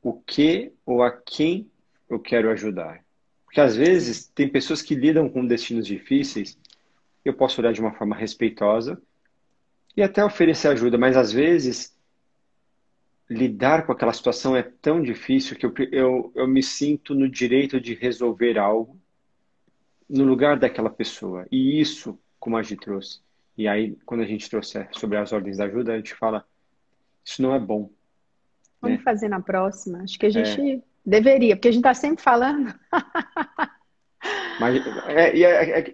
O que ou a quem eu quero ajudar? Porque às Sim. vezes tem pessoas que lidam com destinos difíceis, eu posso olhar de uma forma respeitosa e até oferecer ajuda, mas às vezes lidar com aquela situação é tão difícil que eu me sinto no direito de resolver algo no lugar daquela pessoa. E isso, como a gente trouxe, e aí quando a gente trouxe sobre as ordens da ajuda, a gente fala, isso não é bom, Vamos né? fazer na próxima. Acho que a É, gente deveria, porque a gente está sempre falando. mas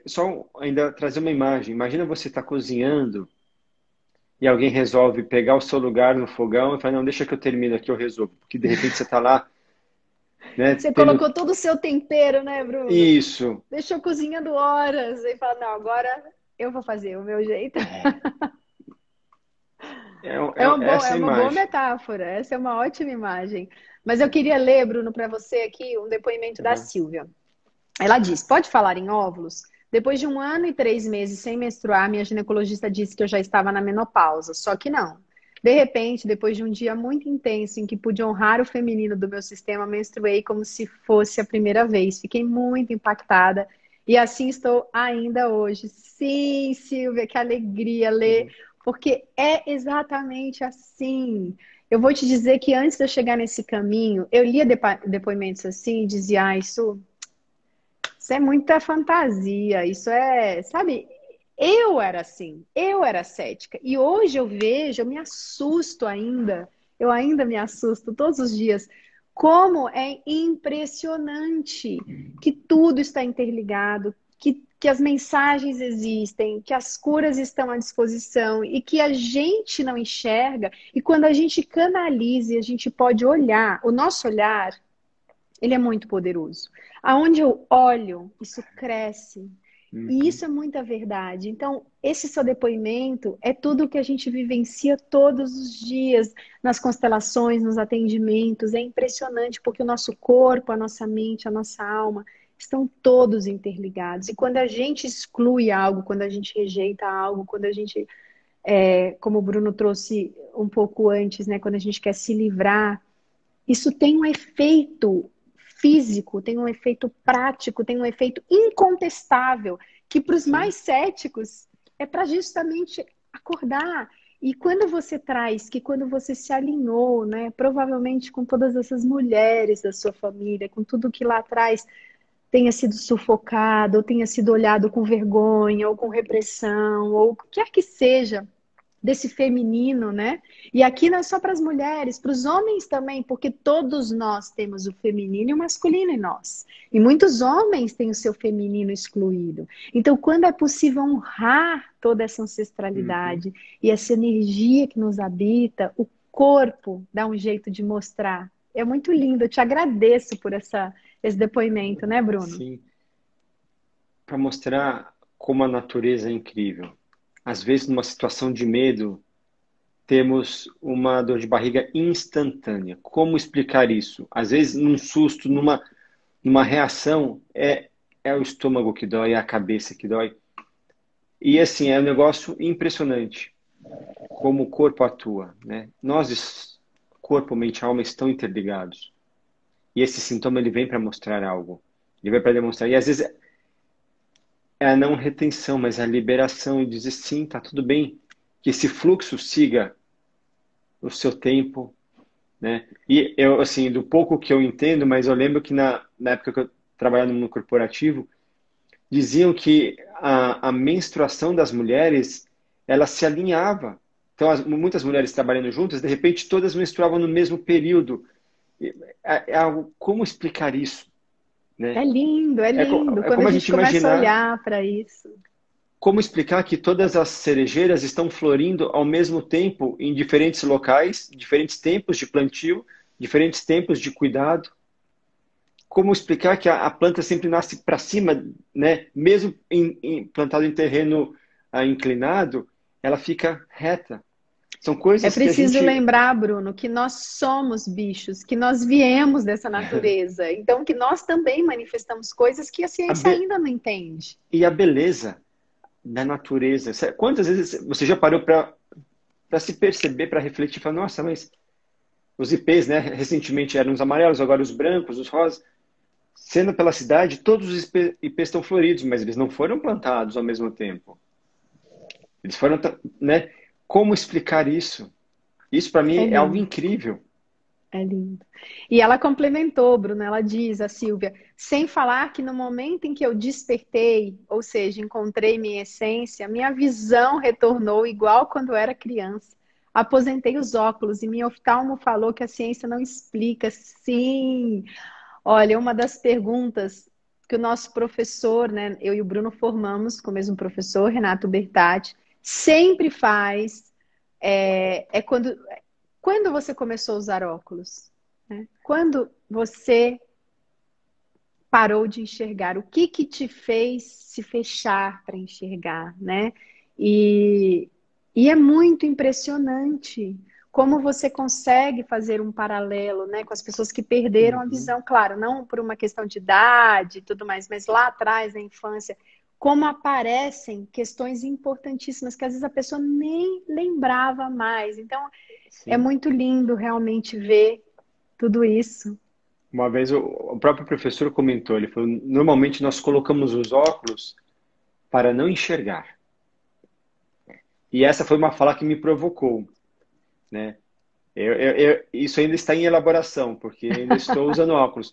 só ainda trazer uma imagem. Imagina você estar cozinhando e alguém resolve pegar o seu lugar no fogão e fala, não, deixa que eu termino aqui, eu resolvo. Porque de repente você está lá, né, Você tendo colocou todo o seu tempero, né, Bruno? isso. Deixou cozinhando horas e fala, não, agora eu vou fazer o meu jeito. É Essa uma boa imagem. metáfora, essa é uma ótima imagem. Mas eu queria ler, Bruno, para você aqui um depoimento da Aham. Silvia. Ela diz: pode falar em óvulos? Depois de 1 ano e 3 meses sem menstruar, minha ginecologista disse que eu já estava na menopausa. Só que não. De repente, depois de um dia muito intenso em que pude honrar o feminino do meu sistema, menstruei como se fosse a primeira vez. Fiquei muito impactada e assim estou ainda hoje. Sim, Silvia, que alegria ler, Uhum. porque é exatamente assim. Eu vou te dizer que antes de eu chegar nesse caminho, eu lia depoimentos assim e dizia, ah, isso é muita fantasia, isso é, sabe? Eu era assim, eu era cética. E hoje eu vejo, eu me assusto ainda, eu ainda me assusto todos os dias, como é impressionante que tudo está interligado, que as mensagens existem, que as curas estão à disposição e que a gente não enxerga. E quando a gente canaliza e a gente pode olhar, o nosso olhar ele é muito poderoso. Aonde eu olho, isso cresce. E Uhum. isso é muita verdade. Então, esse seu depoimento é tudo o que a gente vivencia todos os dias nas constelações, nos atendimentos. É impressionante porque o nosso corpo, a nossa mente, a nossa alma estão todos interligados. E quando a gente exclui algo, quando a gente rejeita algo, quando a gente, como o Bruno trouxe um pouco antes, né, quando a gente quer se livrar, isso tem um efeito físico, tem um efeito prático, tem um efeito incontestável, que para os Sim. mais céticos é para justamente acordar. E quando você traz que quando você se alinhou, né, provavelmente com todas essas mulheres da sua família, com tudo que lá atrás tenha sido sufocado, ou tenha sido olhado com vergonha, ou com repressão, ou o que quer que seja, desse feminino, né? E aqui não é só para as mulheres, para os homens também, porque todos nós temos o feminino e o masculino em nós. E muitos homens têm o seu feminino excluído. Então, quando é possível honrar toda essa Uhum. ancestralidade e essa energia que nos habita, o corpo dá um jeito de mostrar. É muito lindo. Eu te agradeço por esse depoimento, né, Bruno? Sim. Para mostrar como a natureza é incrível. Às vezes, numa situação de medo, temos uma dor de barriga instantânea. Como explicar isso? Às vezes, num susto, numa reação, é o estômago que dói, é a cabeça que dói. E assim, é um negócio impressionante como o corpo atua, né? Corpo, mente e alma estão interligados. E esse sintoma ele vem para mostrar algo. Ele vai para demonstrar. E às vezes é a não retenção, mas a liberação e dizer sim, tá tudo bem, que esse fluxo siga o seu tempo, né? E eu, assim, do pouco que eu entendo, mas eu lembro que na época que eu trabalhava no corporativo, diziam que a menstruação das mulheres, ela se alinhava. Então, muitas mulheres trabalhando juntas, de repente, todas menstruavam no mesmo período. É algo, como explicar isso, né? É lindo, é lindo. É Quando a como a gente gente começa a imaginar, olhar para isso. como explicar que todas as cerejeiras estão florindo ao mesmo tempo em diferentes locais, diferentes tempos de plantio, diferentes tempos de cuidado. Como explicar que a planta sempre nasce para cima, né? Mesmo plantada em terreno inclinado, ela fica reta. São É coisas que a preciso gente. lembrar, Bruno, que nós somos bichos, que nós viemos dessa natureza. Então, que nós também manifestamos coisas que a A ciência be- ainda não entende. e a beleza da natureza. Quantas vezes você já parou para se perceber, para refletir, falar, nossa, mas os ipês, né? Recentemente eram os amarelos, agora os brancos, os rosas. Sendo pela cidade, todos os ipês estão floridos, mas eles não foram plantados ao mesmo tempo. Eles foram, né? Como explicar isso? Isso para mim É é algo lindo. incrível. É lindo. E ela complementou, Bruna, ela diz, a Silvia, sem falar que no momento em que eu despertei, ou seja, encontrei minha essência, minha visão retornou igual quando eu era criança. Aposentei os óculos e minha oftalmo falou que a ciência não explica. Sim! Olha, uma das perguntas que o nosso professor, né, eu e o Bruno formamos com o mesmo professor, Renato Bertatti, sempre faz, é quando você começou a usar óculos? Né? Quando você parou de enxergar? O que que te fez se fechar para enxergar, né? E, e é muito impressionante como você consegue fazer um paralelo, né, com as pessoas que perderam a Uhum. visão, claro, não por uma questão de idade e tudo mais, mas lá atrás, na infância, como aparecem questões importantíssimas que às vezes a pessoa nem lembrava mais. Então, é Sim. muito lindo realmente ver tudo isso. Uma vez o próprio professor comentou, ele falou, normalmente nós colocamos os óculos para não enxergar. E essa foi uma fala que me provocou, né? Isso ainda está em elaboração, porque ainda estou usando óculos.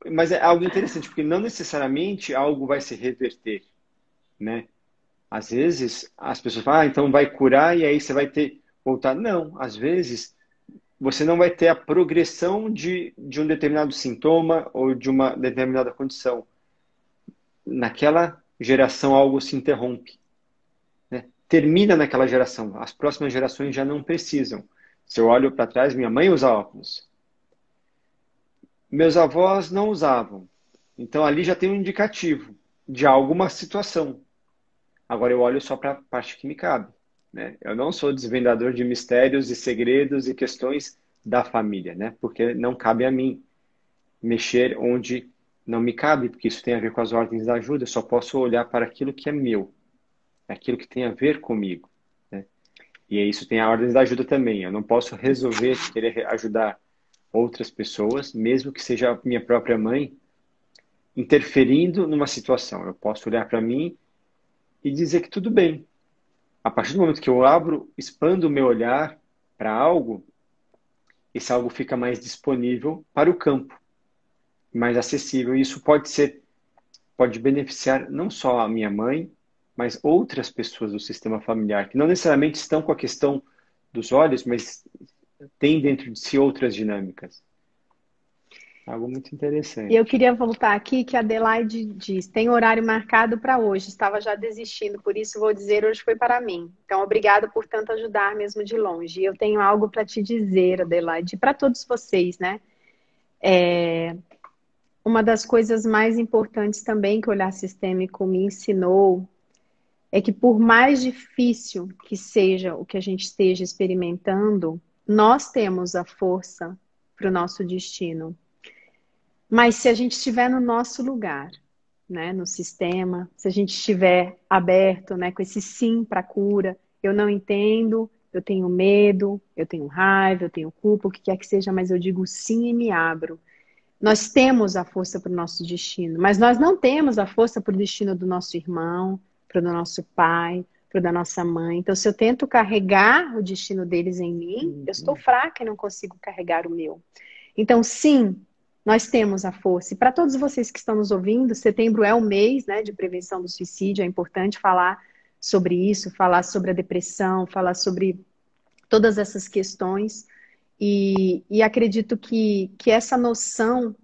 Mas é algo interessante, porque não necessariamente algo vai se reverter, né? Às vezes as pessoas falam, então vai curar e aí você vai ter voltar. Não, às vezes você não vai ter a progressão de um determinado sintoma ou de uma determinada condição. Naquela geração algo se interrompe, né? Termina naquela geração. As próximas gerações já não precisam. Se eu olho para trás, minha mãe usa óculos. Meus avós não usavam. Então ali já tem um indicativo de alguma situação. Agora eu olho só para a parte que me cabe, né? Eu não sou desvendador de mistérios e segredos e questões da família, né? Porque não cabe a mim mexer onde não me cabe, porque isso tem a ver com as ordens da ajuda. Eu só posso olhar para aquilo que é meu, aquilo que tem a ver comigo, né? E isso tem a ordem da ajuda também. Eu não posso resolver, querer ajudar outras pessoas, mesmo que seja a minha própria mãe, interferindo numa situação. Eu posso olhar para mim e dizer que tudo bem. A partir do momento que eu abro, expando o meu olhar para algo, esse algo fica mais disponível para o campo, mais acessível. E isso pode beneficiar não só a minha mãe, mas outras pessoas do sistema familiar, que não necessariamente estão com a questão dos olhos, mas têm dentro de si outras dinâmicas. Algo muito E eu interessante. queria voltar aqui que a Adelaide diz, tem horário marcado para hoje, estava já desistindo, por isso vou dizer hoje foi para mim. Então, obrigado por tanto ajudar mesmo de longe. E eu tenho algo para te dizer, Adelaide, para todos vocês, né? Uma das coisas mais importantes também que o olhar sistêmico me ensinou é que por mais difícil que seja o que a gente esteja experimentando, nós temos a força para o nosso destino. Mas se a gente estiver no nosso lugar, né, no sistema, se a gente estiver aberto, né, com esse sim para a cura, eu não entendo, eu tenho medo, eu tenho raiva, eu tenho culpa, o que quer que seja, mas eu digo sim e me abro. Nós temos a força para o nosso destino, mas nós não temos a força para o destino do nosso irmão, para o do nosso pai, para o da nossa mãe. Então, se eu tento carregar o destino deles em mim, eu estou fraca e não consigo carregar o meu. Então, sim, nós temos a força. E para todos vocês que estão nos ouvindo, setembro é o mês, né, de prevenção do suicídio. É importante falar sobre isso, falar sobre a depressão, falar sobre todas essas questões. E acredito que essa noção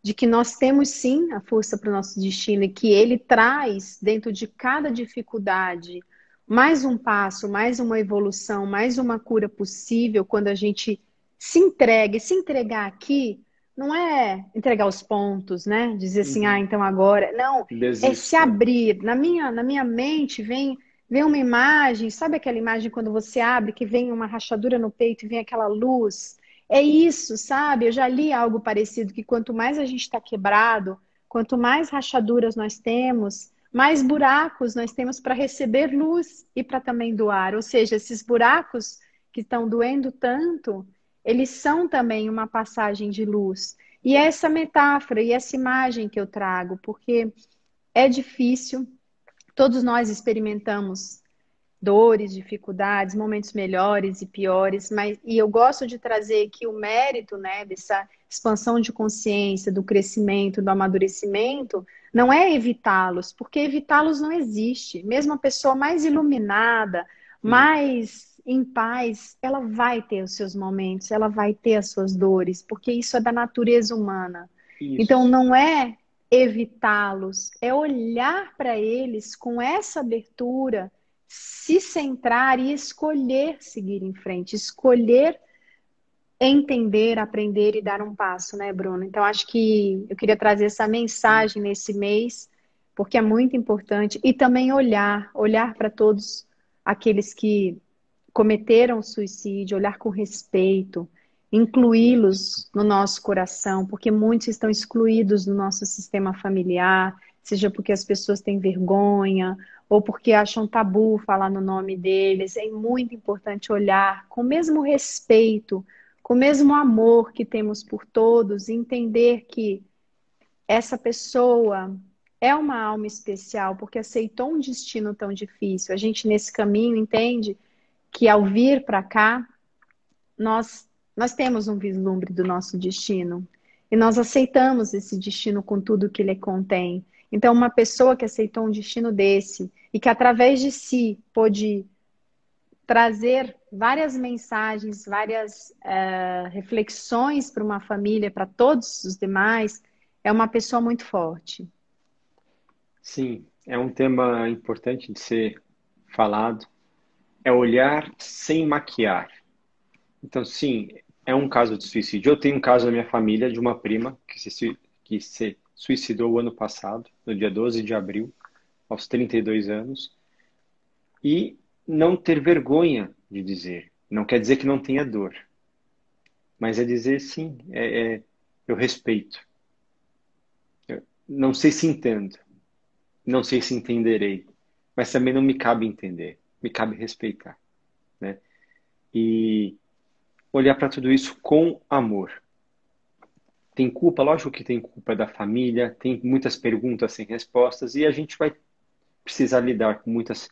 de que nós temos sim a força para o nosso destino e que ele traz dentro de cada dificuldade mais um passo, mais uma evolução, mais uma cura possível quando a gente se entrega. E se entregar aqui não é entregar os pontos, né? Dizer assim, ah, Uhum. então agora. Não, é se Desisto. abrir. Na minha mente vem uma imagem, sabe aquela imagem quando você abre que vem uma rachadura no peito e vem aquela luz? É isso, sabe? Eu já li algo parecido, que quanto mais a gente está quebrado, quanto mais rachaduras nós temos, mais buracos nós temos para receber luz e para também doar. Ou seja, esses buracos que estão doendo tanto, eles são também uma passagem de luz. E é essa metáfora e essa imagem que eu trago, porque é difícil, todos nós experimentamos dores, dificuldades, momentos melhores e piores, mas e eu gosto de trazer que o mérito, né, dessa expansão de consciência, do crescimento, do amadurecimento, não é evitá-los, porque evitá-los não existe. Mesmo a pessoa mais iluminada, Uhum. mais em paz, ela vai ter os seus momentos, ela vai ter as suas dores, porque isso é da natureza humana. Então Isso. não é evitá-los, é olhar para eles com essa abertura, se centrar e escolher seguir em frente, escolher entender, aprender e dar um passo, né, Bruno? Então, acho que eu queria trazer essa mensagem nesse mês, porque é muito importante, e também olhar para todos aqueles que cometeram suicídio, olhar com respeito, incluí-los no nosso coração, porque muitos estão excluídos do nosso sistema familiar, seja porque as pessoas têm vergonha ou porque acham tabu falar no nome deles. É muito importante olhar com o mesmo respeito, com o mesmo amor que temos por todos, e entender que essa pessoa é uma alma especial porque aceitou um destino tão difícil. A gente nesse caminho entende que ao vir para cá, nós temos um vislumbre do nosso destino. E nós aceitamos esse destino com tudo que ele contém. Então, uma pessoa que aceitou um destino desse e que através de si pôde trazer várias mensagens, várias reflexões para uma família, para todos os demais, é uma pessoa muito forte. Sim, é um tema importante de ser falado. É olhar sem maquiar. Então, sim, é um caso de suicídio. Eu tenho um caso na minha família de uma prima que se suicidou o ano passado, no dia 12 de abril, aos 32 anos, e não ter vergonha de dizer. Não quer dizer que não tenha dor, mas é dizer sim, eu respeito. Eu não sei se entendo, não sei se entenderei, mas também não me cabe entender, me cabe respeitar, né? E olhar para tudo isso com amor. Tem culpa? Lógico que tem culpa da família, tem muitas perguntas sem respostas e a gente vai precisar lidar com muitas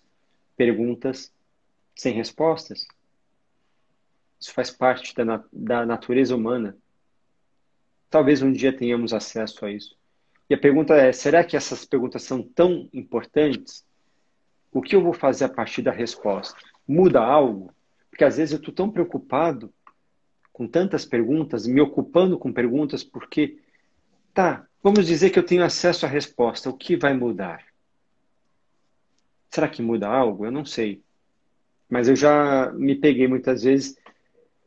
perguntas sem respostas. Isso faz parte da natureza humana. Talvez um dia tenhamos acesso a isso. E a pergunta é: será que essas perguntas são tão importantes? O que eu vou fazer a partir da resposta? Muda algo? Porque às vezes eu estou tão preocupado com tantas perguntas, me ocupando com perguntas, porque, tá, vamos dizer que eu tenho acesso à resposta. O que vai mudar? Será que muda algo? Eu não sei. Mas eu já me peguei muitas vezes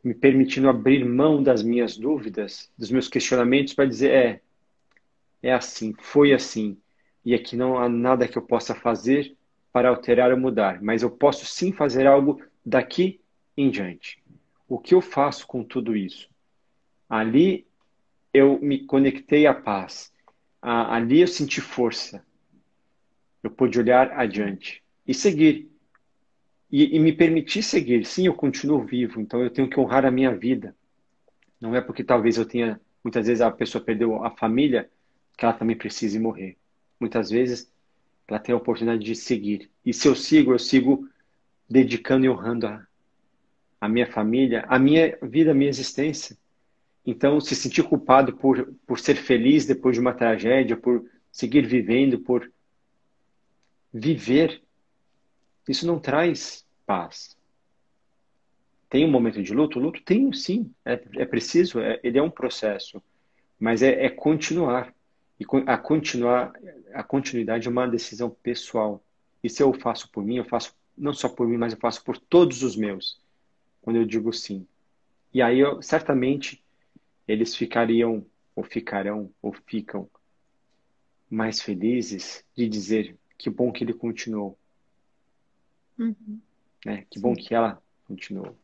me permitindo abrir mão das minhas dúvidas, dos meus questionamentos, para dizer: é assim, foi assim. E aqui não há nada que eu possa fazer para alterar ou mudar, mas eu posso sim fazer algo daqui em diante. O que eu faço com tudo isso? Ali eu me conectei à paz. Ali eu senti força. Eu pude olhar adiante e seguir. E me permitir seguir. Sim, eu continuo vivo, então eu tenho que honrar a minha vida. Não é porque talvez eu tenha Muitas vezes a pessoa perdeu a família, que ela também precisa ir morrer. Muitas vezes ela tem a oportunidade de seguir. E se eu sigo dedicando e honrando a minha família, a minha vida, a minha existência. Então, se sentir culpado por ser feliz depois de uma tragédia, por seguir vivendo, por viver, isso não traz paz. Tem um momento de luto? O luto tem, sim. É preciso, ele é um processo. Mas é continuar. E a continuidade é uma decisão pessoal. E se eu faço por mim, eu faço não só por mim, mas eu faço por todos os meus, quando eu digo sim. E aí, certamente, eles ficariam, ou ficarão, ou ficam mais felizes de dizer que bom que ele continuou, Uhum. né? Que bom Sim. que ela continuou.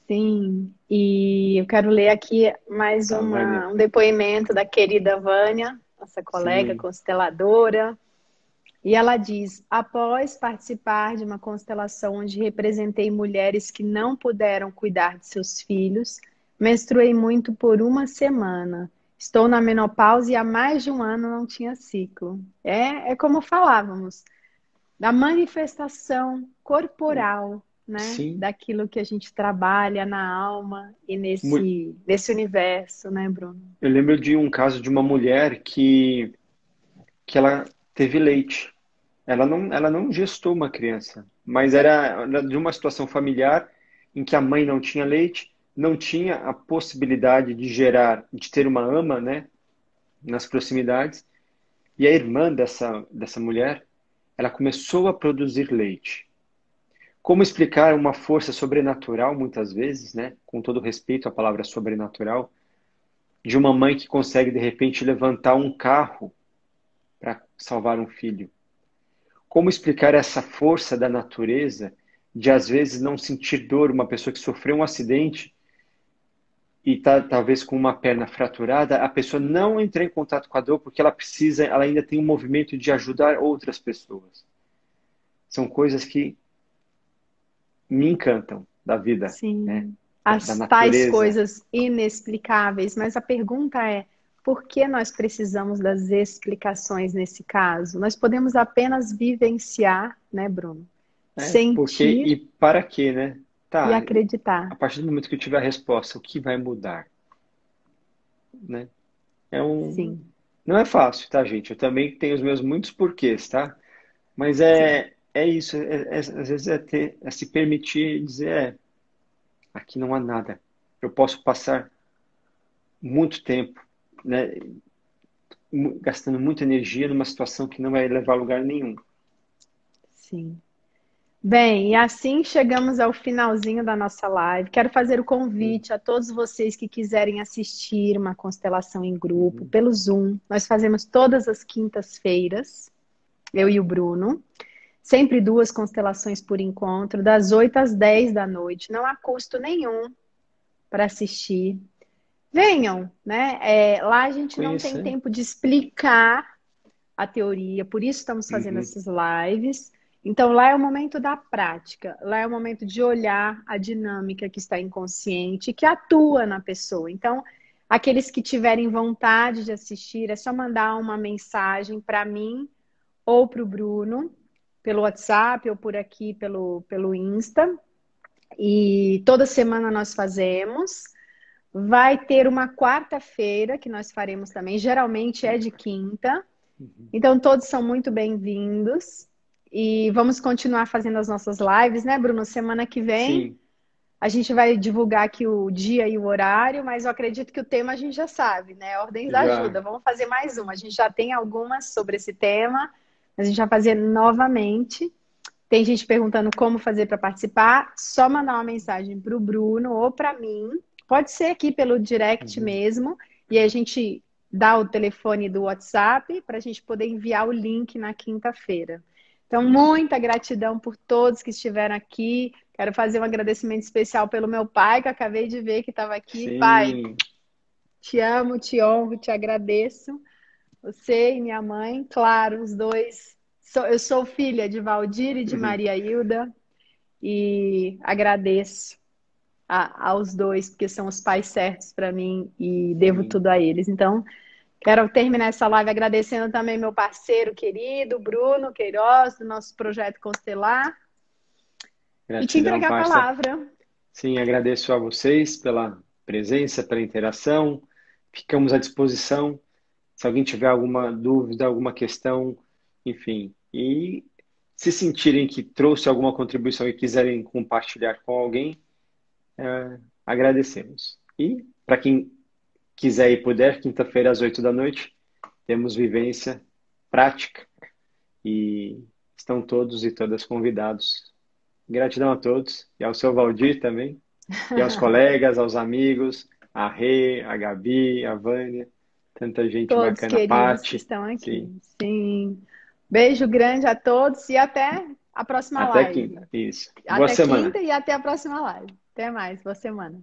Sim, e eu quero ler aqui mais Tá, Vânia? um depoimento da querida Vânia, nossa colega Sim. consteladora. E ela diz: após participar de uma constelação onde representei mulheres que não puderam cuidar de seus filhos, menstruei muito por uma semana. Estou na menopausa e há mais de um ano não tinha ciclo. É como falávamos, da manifestação corporal, né? Sim. Daquilo que a gente trabalha na alma e Mu- nesse universo, né, Bruno? Eu lembro de um caso de uma mulher que ela teve leite. Ela não gestou uma criança, mas era de uma situação familiar em que a mãe não tinha leite, não tinha a possibilidade de gerar, de ter uma ama, né, nas proximidades, e a irmã dessa mulher, ela começou a produzir leite. Como explicar uma força sobrenatural, muitas vezes, né, com todo respeito à palavra sobrenatural, de uma mãe que consegue, de repente, levantar um carro para salvar um filho? Como explicar essa força da natureza de, às vezes, não sentir dor? Uma pessoa que sofreu um acidente e está, talvez, com uma perna fraturada, a pessoa não entra em contato com a dor porque ela precisa, ela ainda tem um movimento de ajudar outras pessoas. São coisas que me encantam da vida, né? Sim, Da as tais natureza. coisas inexplicáveis, mas a pergunta é: por que nós precisamos das explicações nesse caso? Nós podemos apenas vivenciar, né, Bruno? Porque Sentir e para quê, né? e Tá, acreditar. a partir do momento que eu tiver a resposta, o que vai mudar, né? É um, Sim, não é fácil, tá, gente? Eu também tenho os meus muitos porquês, tá? Mas sim. é isso, às vezes é se permitir dizer, aqui não há nada. Eu posso passar muito tempo, né, gastando muita energia numa situação que não vai levar a lugar nenhum. Sim. Bem, e assim chegamos ao finalzinho da nossa live. Quero fazer o convite a todos vocês que quiserem assistir uma constelação em grupo Uhum. pelo Zoom. Nós fazemos todas as quintas-feiras, eu e o Bruno. Sempre duas constelações por encontro, das 8 às 10 da noite. Não há custo nenhum para assistir. Venham, né? Lá a gente não tem Conhecer. tempo de explicar a teoria, por isso estamos fazendo Uhum. essas lives. Então, lá é o momento da prática, lá é o momento de olhar a dinâmica que está inconsciente, que atua na pessoa. Então, aqueles que tiverem vontade de assistir, é só mandar uma mensagem para mim ou para o Bruno, pelo WhatsApp ou por aqui pelo Insta. E toda semana nós fazemos. Vai ter uma quarta-feira que nós faremos também, geralmente é de quinta. Uhum. Então, todos são muito bem-vindos. E vamos continuar fazendo as nossas lives, né, Bruno? Semana que vem Sim, a gente vai divulgar aqui o dia e o horário, mas eu acredito que o tema a gente já sabe, né? Ordens da já. ajuda. Vamos fazer mais uma. A gente já tem algumas sobre esse tema, mas a gente vai fazer novamente. Tem gente perguntando como fazer para participar. Só mandar uma mensagem para o Bruno ou para mim. Pode ser aqui pelo direct Uhum. mesmo. E a gente dá o telefone do WhatsApp para a gente poder enviar o link na quinta-feira. Então, Isso. muita gratidão por todos que estiveram aqui. Quero fazer um agradecimento especial pelo meu pai, que eu acabei de ver que estava aqui. Pai, Sim. te amo, te honro, te agradeço. Você e minha mãe, claro, os dois. Eu sou filha de Valdir e de Uhum. Maria Hilda e agradeço. aos dois, porque são os pais certos para mim e devo Sim. tudo a eles. Então, quero terminar essa live agradecendo também meu parceiro querido, Bruno Queiroz, do nosso projeto Constelar, e te Gratidão, entregar a parça. palavra. Sim, agradeço a vocês pela presença, pela interação. Ficamos à disposição. Se alguém tiver alguma dúvida, alguma questão, enfim. E se sentirem que trouxe alguma contribuição e quiserem compartilhar com alguém, agradecemos. E para quem quiser e puder, quinta-feira às 8 da noite, temos vivência prática e estão todos e todas convidados. Gratidão a todos e ao seu Valdir também, e aos colegas, aos amigos, a Rê, a Gabi, a Vânia, tanta gente Todos bacana, a queridos que Paty. estão aqui. Sim. Sim. Beijo grande a todos e até a próxima Até live. quinta. Isso. Boa Até semana. quinta e até a próxima live. Até mais, boa semana.